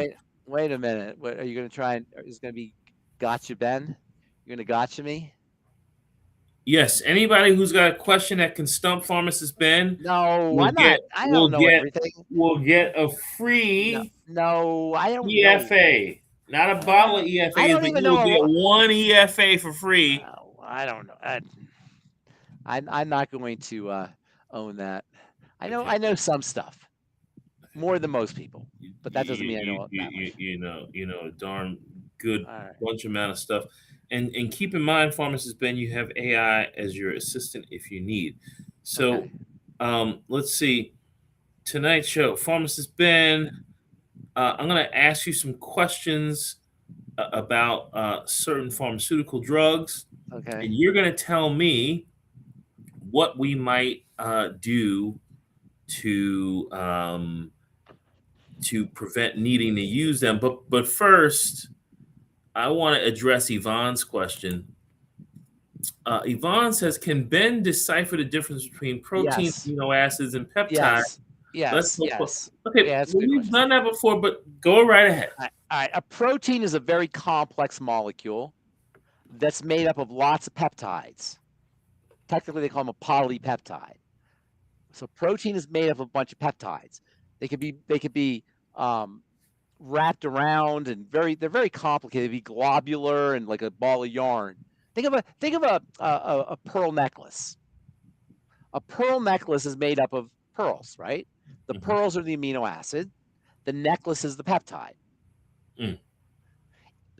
Wait a minute. What are you going to try? Is it going to be gotcha, Ben? You're going to gotcha me? Yes. Anybody who's got a question that can stump Pharmacist Ben, no, I'm not. I don't know everything. We'll get a free no, I don't EFA. know. Not a bottle of EFA. I don't even know. You'll get one EFA for free. I don't know. I'm not going to own that. I know some stuff. more than most people, but that doesn't mean I know that much. You know, a darn good All right. bunch amount of stuff. And keep in mind, Pharmacist Ben, you have AI as your assistant if you need. So let's see. Tonight's show, Pharmacist Ben, I'm going to ask you some questions about certain pharmaceutical drugs. Okay. And you're going to tell me what we might do to prevent needing to use them. But first, I want to address Yvonne's question. Yvonne says, can Ben decipher the difference between proteins, Yes. amino acids, and peptides? Yes. Yes. Okay, Yeah, that's a good we've question. done that before, but go right ahead. All right. A protein is a very complex molecule that's made up of lots of peptides. Technically, they call them a polypeptide. So protein is made up of a bunch of peptides. They could be wrapped around and they're very complicated. They'd be globular and like a ball of yarn. Think of a pearl necklace. A pearl necklace is made up of pearls, right? The pearls are the amino acid. The necklace is the peptide.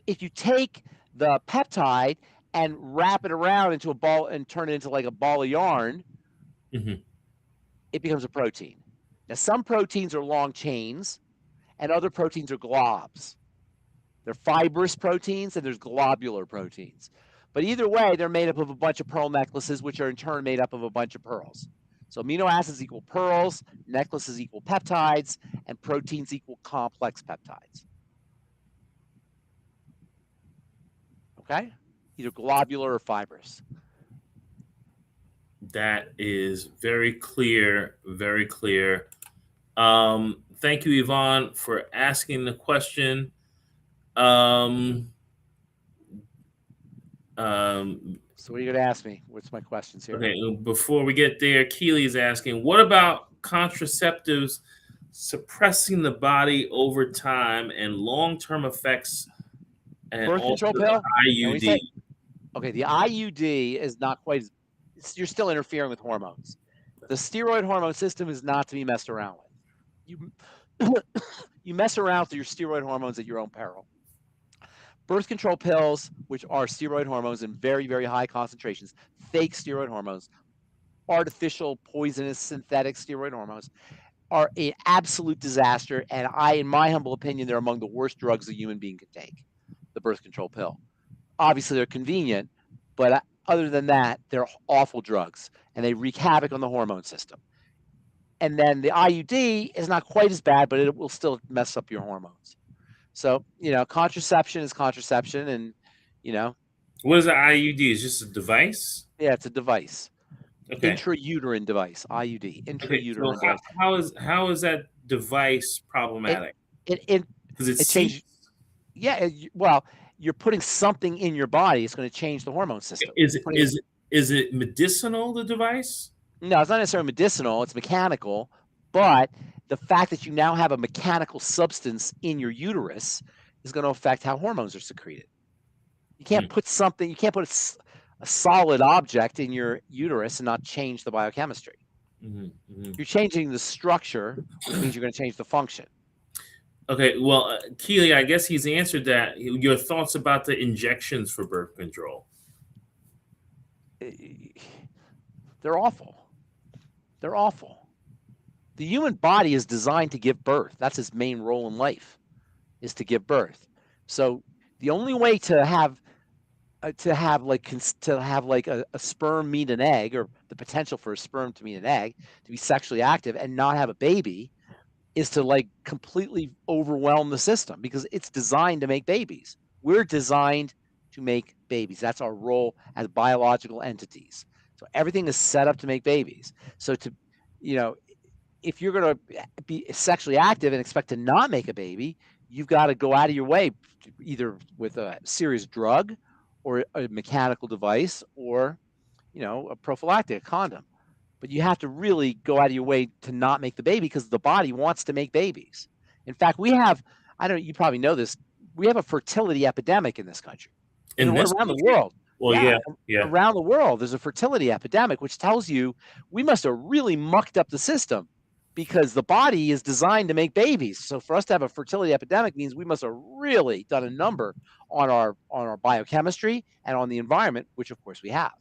If you take the peptide and wrap it around into a ball and turn it into like a ball of yarn, it becomes a protein. Now, some proteins are long chains and other proteins are globs. They're fibrous proteins and there's globular proteins. But either way, they're made up of a bunch of pearl necklaces, which are in turn made up of a bunch of pearls. So amino acids equal pearls, necklaces equal peptides, and proteins equal complex peptides. Okay? Either globular or fibrous. That is very clear, very clear. Thank you, Yvonne, for asking the question. So what are you going to ask me? What's my questions here? Okay, before we get there, Keely's asking, what about contraceptives suppressing the body over time and long-term effects and birth also control pill? IUD? The IUD is not quite as, you're still interfering with hormones. The steroid hormone system is not to be messed around with. You mess around with your steroid hormones at your own peril. Birth control pills, which are steroid hormones in very, very high concentrations, fake steroid hormones, artificial, poisonous, synthetic steroid hormones, are an absolute disaster. And in my humble opinion, they're among the worst drugs a human being can take, the birth control pill. Obviously, they're convenient, but other than that, they're awful drugs, and they wreak havoc on the hormone system. And then the IUD is not quite as bad, but it will still mess up your hormones. So, contraception is contraception, and, What is an IUD? Is just a device? Yeah, it's a device. Okay. Intrauterine device, IUD, intrauterine device. How is that device problematic? Because it changes. Yeah, well, you're putting something in your body. It's going to change the hormone system. Is it medicinal, the device? No, it's not necessarily medicinal. It's mechanical, but the fact that you now have a mechanical substance in your uterus is going to affect how hormones are secreted. You can't put something. You can't put a solid object in your uterus and not change the biochemistry. You're changing the structure, which means you're going to change the function. Okay, well, Keely, I guess he's answered that. Your thoughts about the injections for birth control? They're awful. They're awful. The human body is designed to give birth. That's its main role in life, is to give birth. So the only way to have a sperm meet an egg, or the potential for a sperm to meet an egg, to be sexually active and not have a baby, is to completely overwhelm the system, because it's designed to make babies. We're designed to make babies. That's our role as biological entities. So everything is set up to make babies. So if you're going to be sexually active and expect to not make a baby, you've got to go out of your way, either with a serious drug or a mechanical device, or a prophylactic, a condom. But you have to really go out of your way to not make the baby, because the body wants to make babies. In fact, you probably know this, we have a fertility epidemic in this country. Around the world. Well, yeah. Around the world, there's a fertility epidemic, which tells you we must have really mucked up the system because the body is designed to make babies. So for us to have a fertility epidemic means we must have really done a number on our biochemistry and on the environment, which of course we have.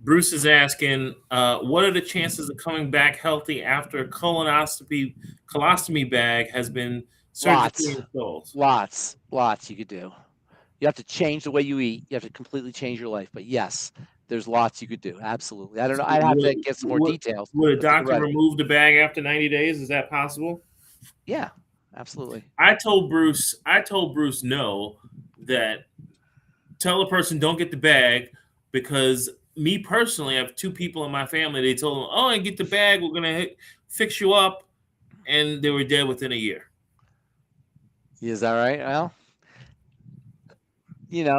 Bruce is asking, what are the chances of coming back healthy after a colostomy bag has been surgically installed? Lots you could do. You have to change the way you eat. You have to completely change your life. But yes, there's lots you could do. Absolutely. I don't know. I'd have to get some more details. Would a doctor remove the bag after 90 days? Is that possible? Yeah, absolutely. I told Bruce no, that tell a person don't get the bag, because me personally, I have 2 people in my family. They told them, oh, and get the bag. We're going to fix you up. And they were dead within a year. Is that right? Well,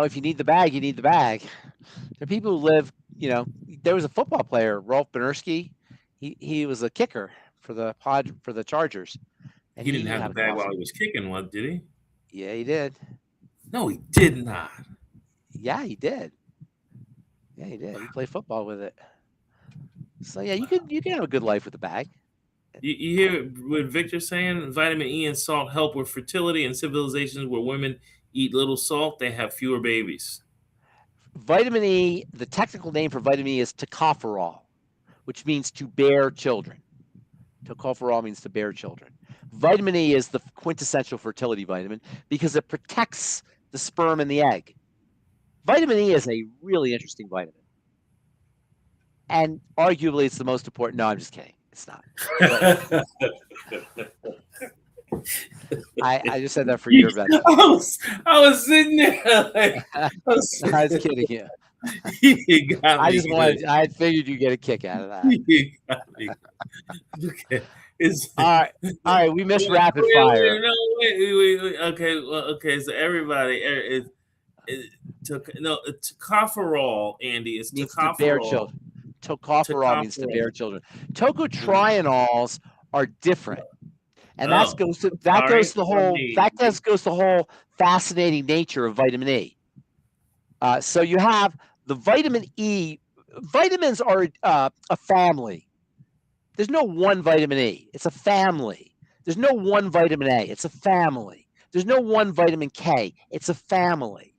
if you need the bag, you need the bag. There are people who live, there was a football player, Rolf Benerski. He was a kicker for the Chargers. And he didn't have the bag while he was kicking, did he? Yeah, he did. No, he did not. Yeah, he did. He played football with it. So yeah, you can have a good life with the bag. You hear what Victor's saying? Vitamin E and salt help with fertility. In civilizations where women eat little salt, they have fewer babies. Vitamin E, the technical name for vitamin E is tocopherol, which means to bear children. Tocopherol means to bear children. Vitamin E is the quintessential fertility vitamin because it protects the sperm and the egg. Vitamin E is a really interesting vitamin. And arguably it's the most important. No, I'm just kidding. It's not. I just said that for your benefit. I was sitting there like, I was kidding you. I figured you'd get a kick out of that. Okay. All right. We missed rapid fire. Okay. So everybody, tocopherol, Andy, is to bear children. Tocopherol means to bear children. Tocotrienols are different. And that goes to the whole fascinating nature of vitamin E. So you have the vitamin E. Vitamins are a family. There's no one vitamin E. It's a family. There's no one vitamin A. It's a family. There's no one vitamin K. It's a family.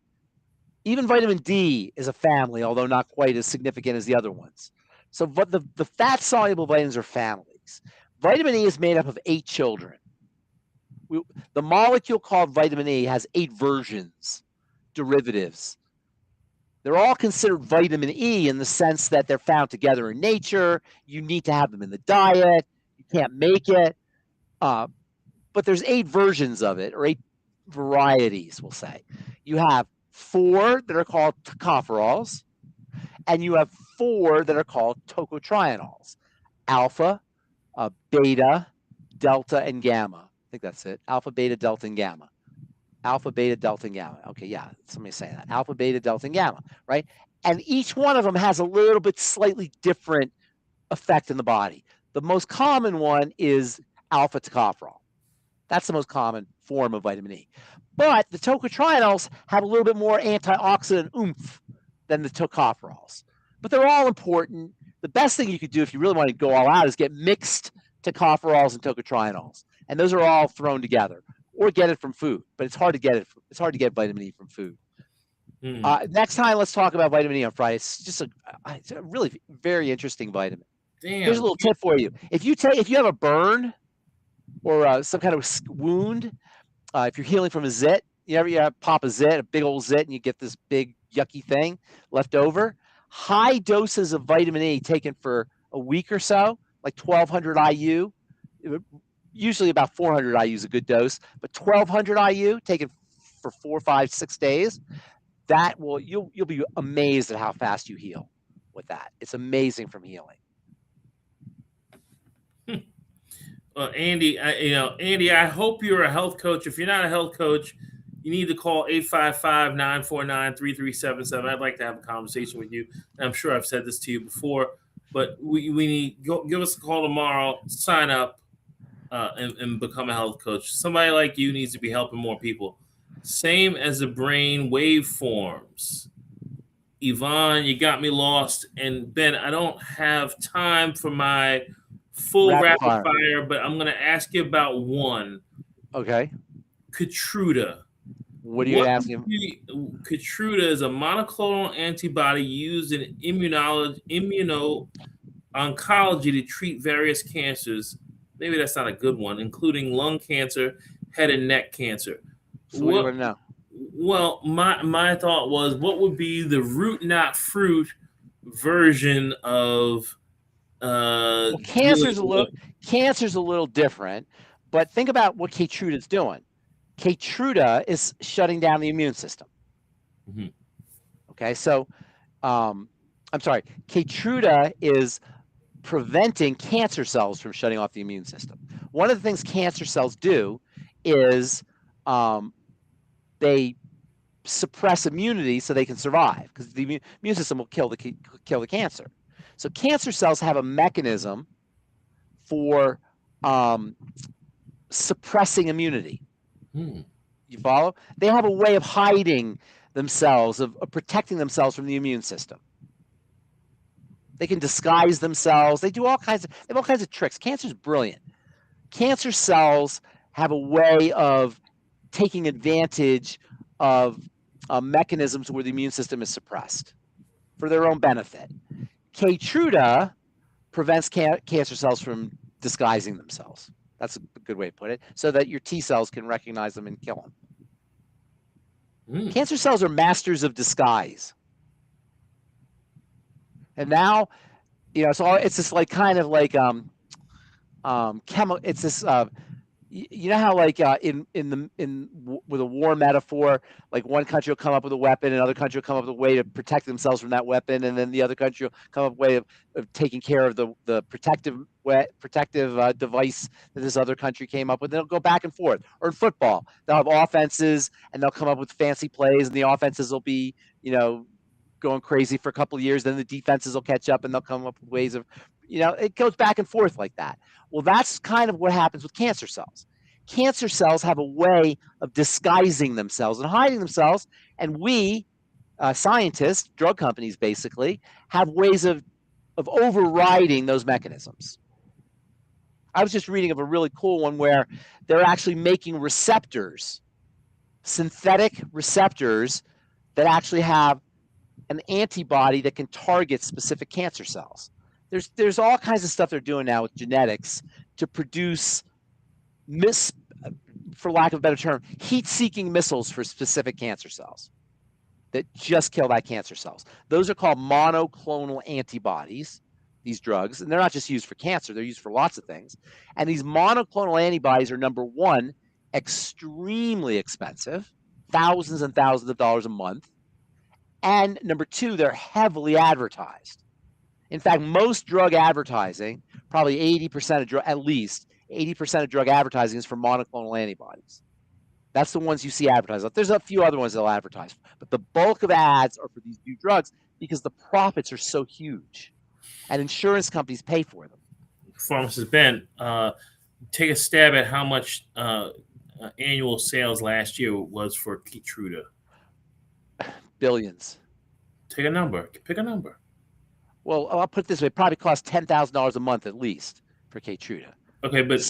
Even vitamin D is a family, although not quite as significant as the other ones. So the fat-soluble vitamins are families. Vitamin E is made up of 8 children. The molecule called vitamin E has 8 versions, derivatives. They're all considered vitamin E in the sense that they're found together in nature. You need to have them in the diet. You can't make it. But there's 8 versions of it, or 8 varieties, we'll say. You have 4 that are called tocopherols, and you have 4 that are called tocotrienols: alpha, beta, delta, and gamma. I think that's it. Alpha, beta, delta, and gamma. Alpha, beta, delta, and gamma. Okay, yeah, somebody say that. Alpha, beta, delta, and gamma, right? And each one of them has a little bit slightly different effect in the body. The most common one is alpha tocopherol. That's the most common form of vitamin E. But the tocotrienols have a little bit more antioxidant oomph than the tocopherols. But they're all important. The best thing you could do if you really want to go all out is get mixed tocopherols and tocotrienols. And those are all thrown together, or get it from food. But it's hard to get it. It's hard to get vitamin E from food. Next time, let's talk about vitamin E on Friday. It's just a really very interesting vitamin. Damn. Here's a little tip for you. If you have a burn or some kind of wound, if you're healing from a zit, you pop a zit, a big old zit, and you get this big yucky thing left over. High doses of vitamin E taken for a week or so, like 1,200 IU. Usually about 400 IU is a good dose, but 1,200 IU taken for 4, 5, 6 days, you'll be amazed at how fast you heal with that. It's amazing from healing. Well, Andy, I hope you're a health coach. If you're not a health coach, you need to call 855-949-3377. I'd like to have a conversation with you. And I'm sure I've said this to you before, but we need give us a call tomorrow. Sign up and become a health coach. Somebody like you needs to be helping more people. Same as the brain waveforms. Yvonne, you got me lost. And Ben, I don't have time for my full Rapid rapid fire. fire, but I'm going to ask you about one. Okay. Keytruda. What are you asking? Keytruda is a monoclonal antibody used in immuno-oncology to treat various cancers. Maybe that's not a good one, including lung cancer, head and neck cancer. So what do you want to know? Well, my thought was, what would be the root not fruit version of Well, cancer's a little different, but think about what Keytruda is doing. Keytruda is shutting down the immune system. Mm-hmm. Okay, so I'm sorry, Keytruda is preventing cancer cells from shutting off the immune system. One of the things cancer cells do is they suppress immunity so they can survive, because the immune system will kill the cancer. So cancer cells have a mechanism for suppressing immunity. You follow? They have a way of hiding themselves, of protecting themselves from the immune system. They can disguise themselves. They have all kinds of tricks. Cancer's brilliant. Cancer cells have a way of taking advantage of mechanisms where the immune system is suppressed for their own benefit. Keytruda prevents cancer cells from disguising themselves. That's a good way to put it, so that your T cells can recognize them and kill them. Cancer cells are masters of disguise. And now, so it's this like kind of like it's this you know how like with a war metaphor, like one country will come up with a weapon, another country will come up with a way to protect themselves from that weapon, and then the other country will come up with a way of taking care of the protective device that this other country came up with. They'll go back and forth. Or in football, they'll have offenses and they'll come up with fancy plays, and the offenses will be going crazy for a couple of years. Then the defenses will catch up and they'll come up with ways of, it goes back and forth like that. Well, that's kind of what happens with cancer cells. Cancer cells have a way of disguising themselves and hiding themselves. And we, scientists, drug companies basically, have ways of overriding those mechanisms. I was just reading of a really cool one where they're actually making receptors, synthetic receptors that actually have an antibody that can target specific cancer cells. There's all kinds of stuff they're doing now with genetics to produce, for lack of a better term, heat-seeking missiles for specific cancer cells that just kill that cancer cells. Those are called monoclonal antibodies, these drugs, and they're not just used for cancer, they're used for lots of things. And these monoclonal antibodies are, number one, extremely expensive, thousands and thousands of dollars a month. And number two, they're heavily advertised. In fact, most drug advertising, probably 80% of at least 80% of drug advertising is for monoclonal antibodies. That's the ones you see advertised. There's a few other ones they'll advertise, but the bulk of ads are for these new drugs because the profits are so huge, and insurance companies pay for them. Pharmacist Ben, take a stab at how much annual sales last year was for Keytruda. Billions. Take a number. Pick a number. Well, I'll put it this way: it probably costs $10,000 a month at least for Keytruda. Okay, but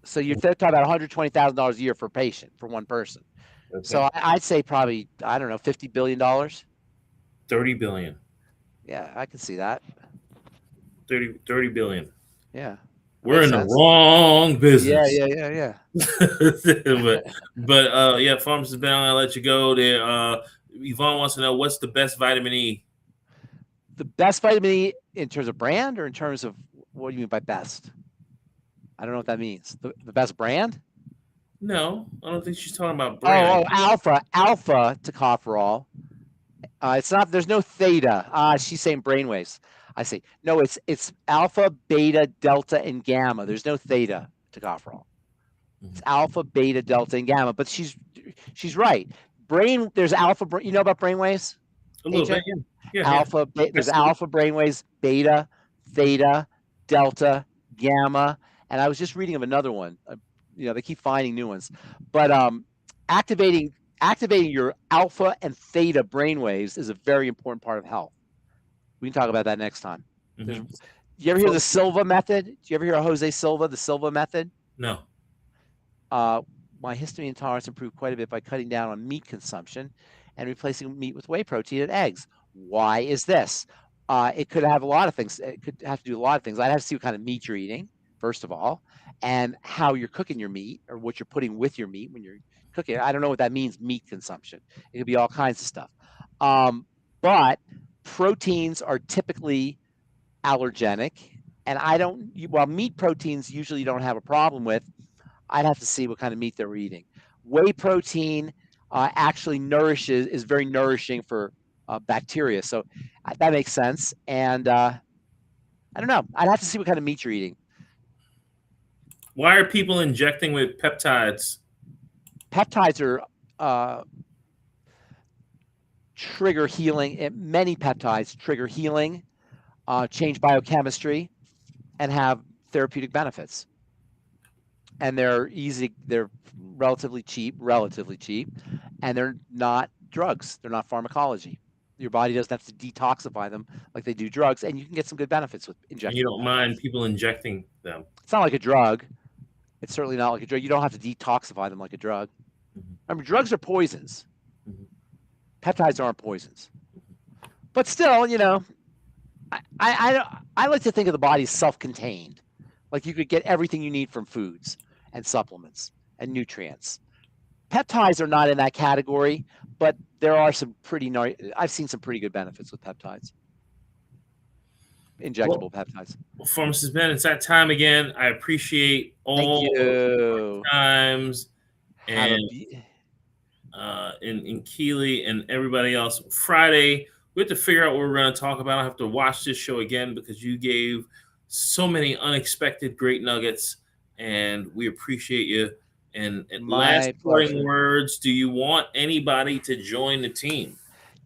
so you're talking about $120,000 a year for a patient, for one person. Okay. So I'd say probably, I don't know, $50 billion. $30 billion. Yeah, I can see that. 30 billion. Yeah. We're in the wrong business. Yeah. but yeah, Pharmacist Ben, I'll let you go there. Yvonne wants to know, what's the best vitamin E? The best vitamin E in terms of brand, or in terms of, what do you mean by best? I don't know what that means. The best brand? No, I don't think she's talking about brand. Alpha tocopherol. It's not. There's no theta. She's saying brainwaves. I see. No, it's alpha, beta, delta, and gamma. There's no theta tocopherol. It's alpha, beta, delta, and gamma. But she's right. There's alpha. You know about brainwaves? A little bit. Yeah. Alpha. There's alpha brainwaves, beta, theta, delta, gamma. And I was just reading of another one. They keep finding new ones. But activating your alpha and theta brainwaves is a very important part of health. We can talk about that next time. Mm-hmm. You ever hear the Silva method? Do you ever hear of Jose Silva, the Silva method? No. My histamine intolerance improved quite a bit by cutting down on meat consumption and replacing meat with whey protein and eggs. Why is this? It could have a lot of things. It could have to do a lot of things. I'd have to see what kind of meat you're eating, first of all, and how you're cooking your meat or what you're putting with your meat when you're cooking it. I don't know what that means, meat consumption. It could be all kinds of stuff. But proteins are typically allergenic, and while meat proteins usually don't have a problem with, I'd have to see what kind of meat they're eating. Whey protein actually is very nourishing for bacteria, so that makes sense. And I don't know. I'd have to see what kind of meat you're eating. Why are people injecting with peptides? Peptides are trigger healing. Many peptides trigger healing, change biochemistry, and have therapeutic benefits. And they're easy. They're relatively cheap, and they're not drugs. They're not pharmacology. Your body doesn't have to detoxify them like they do drugs, and you can get some good benefits with injecting. You don't mind people injecting them? It's not like a drug. It's certainly not like a drug. You don't have to detoxify them like a drug. Remember, drugs are poisons. Peptides aren't poisons. But still, I like to think of the body as self-contained. Like you could get everything you need from foods and supplements and nutrients. Peptides are not in that category, but there are I've seen some pretty good benefits with peptides. Injectable peptides. Well, Pharmacist Ben, it's that time again. I appreciate all the times and in Keeley and everybody else. Friday, we have to figure out what we're going to talk about. I have to watch this show again because you gave so many unexpected great nuggets, and we appreciate you. And last parting words, do you want anybody to join the team?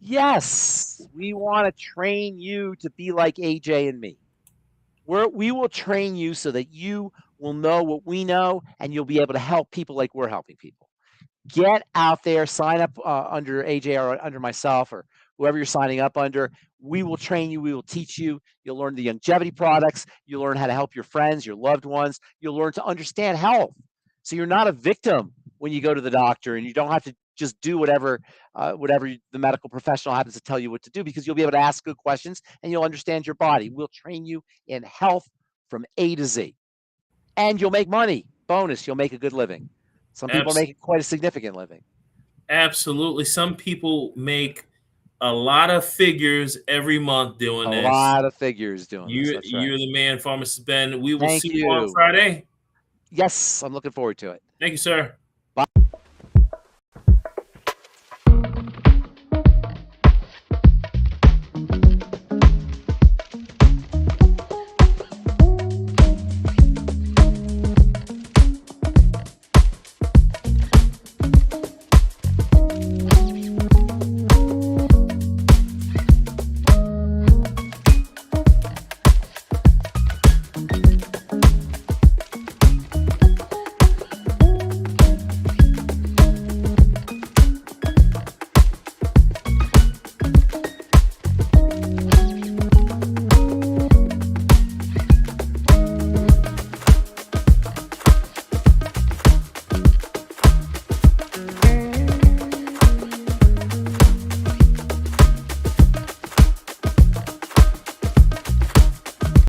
Yes, we want to train you to be like AJ and me. We will train you so that you will know what we know, and you'll be able to help people like we're helping people. Get out there, sign up under AJ or under myself or whoever you're signing up under. We will train you. We will teach you. You'll learn the longevity products. You'll learn how to help your friends, your loved ones. You'll learn to understand health. So you're not a victim when you go to the doctor, and you don't have to just do whatever the medical professional happens to tell you what to do, because you'll be able to ask good questions and you'll understand your body. We'll train you in health from A to Z. And you'll make money. Bonus, you'll make a good living. Some people make quite a significant living. Absolutely. Some people make a lot of figures every month doing this. A lot of figures doing this. That's right. You're the man, Pharmacist Ben. We will see you on Friday. Yes, I'm looking forward to it. Thank you, sir.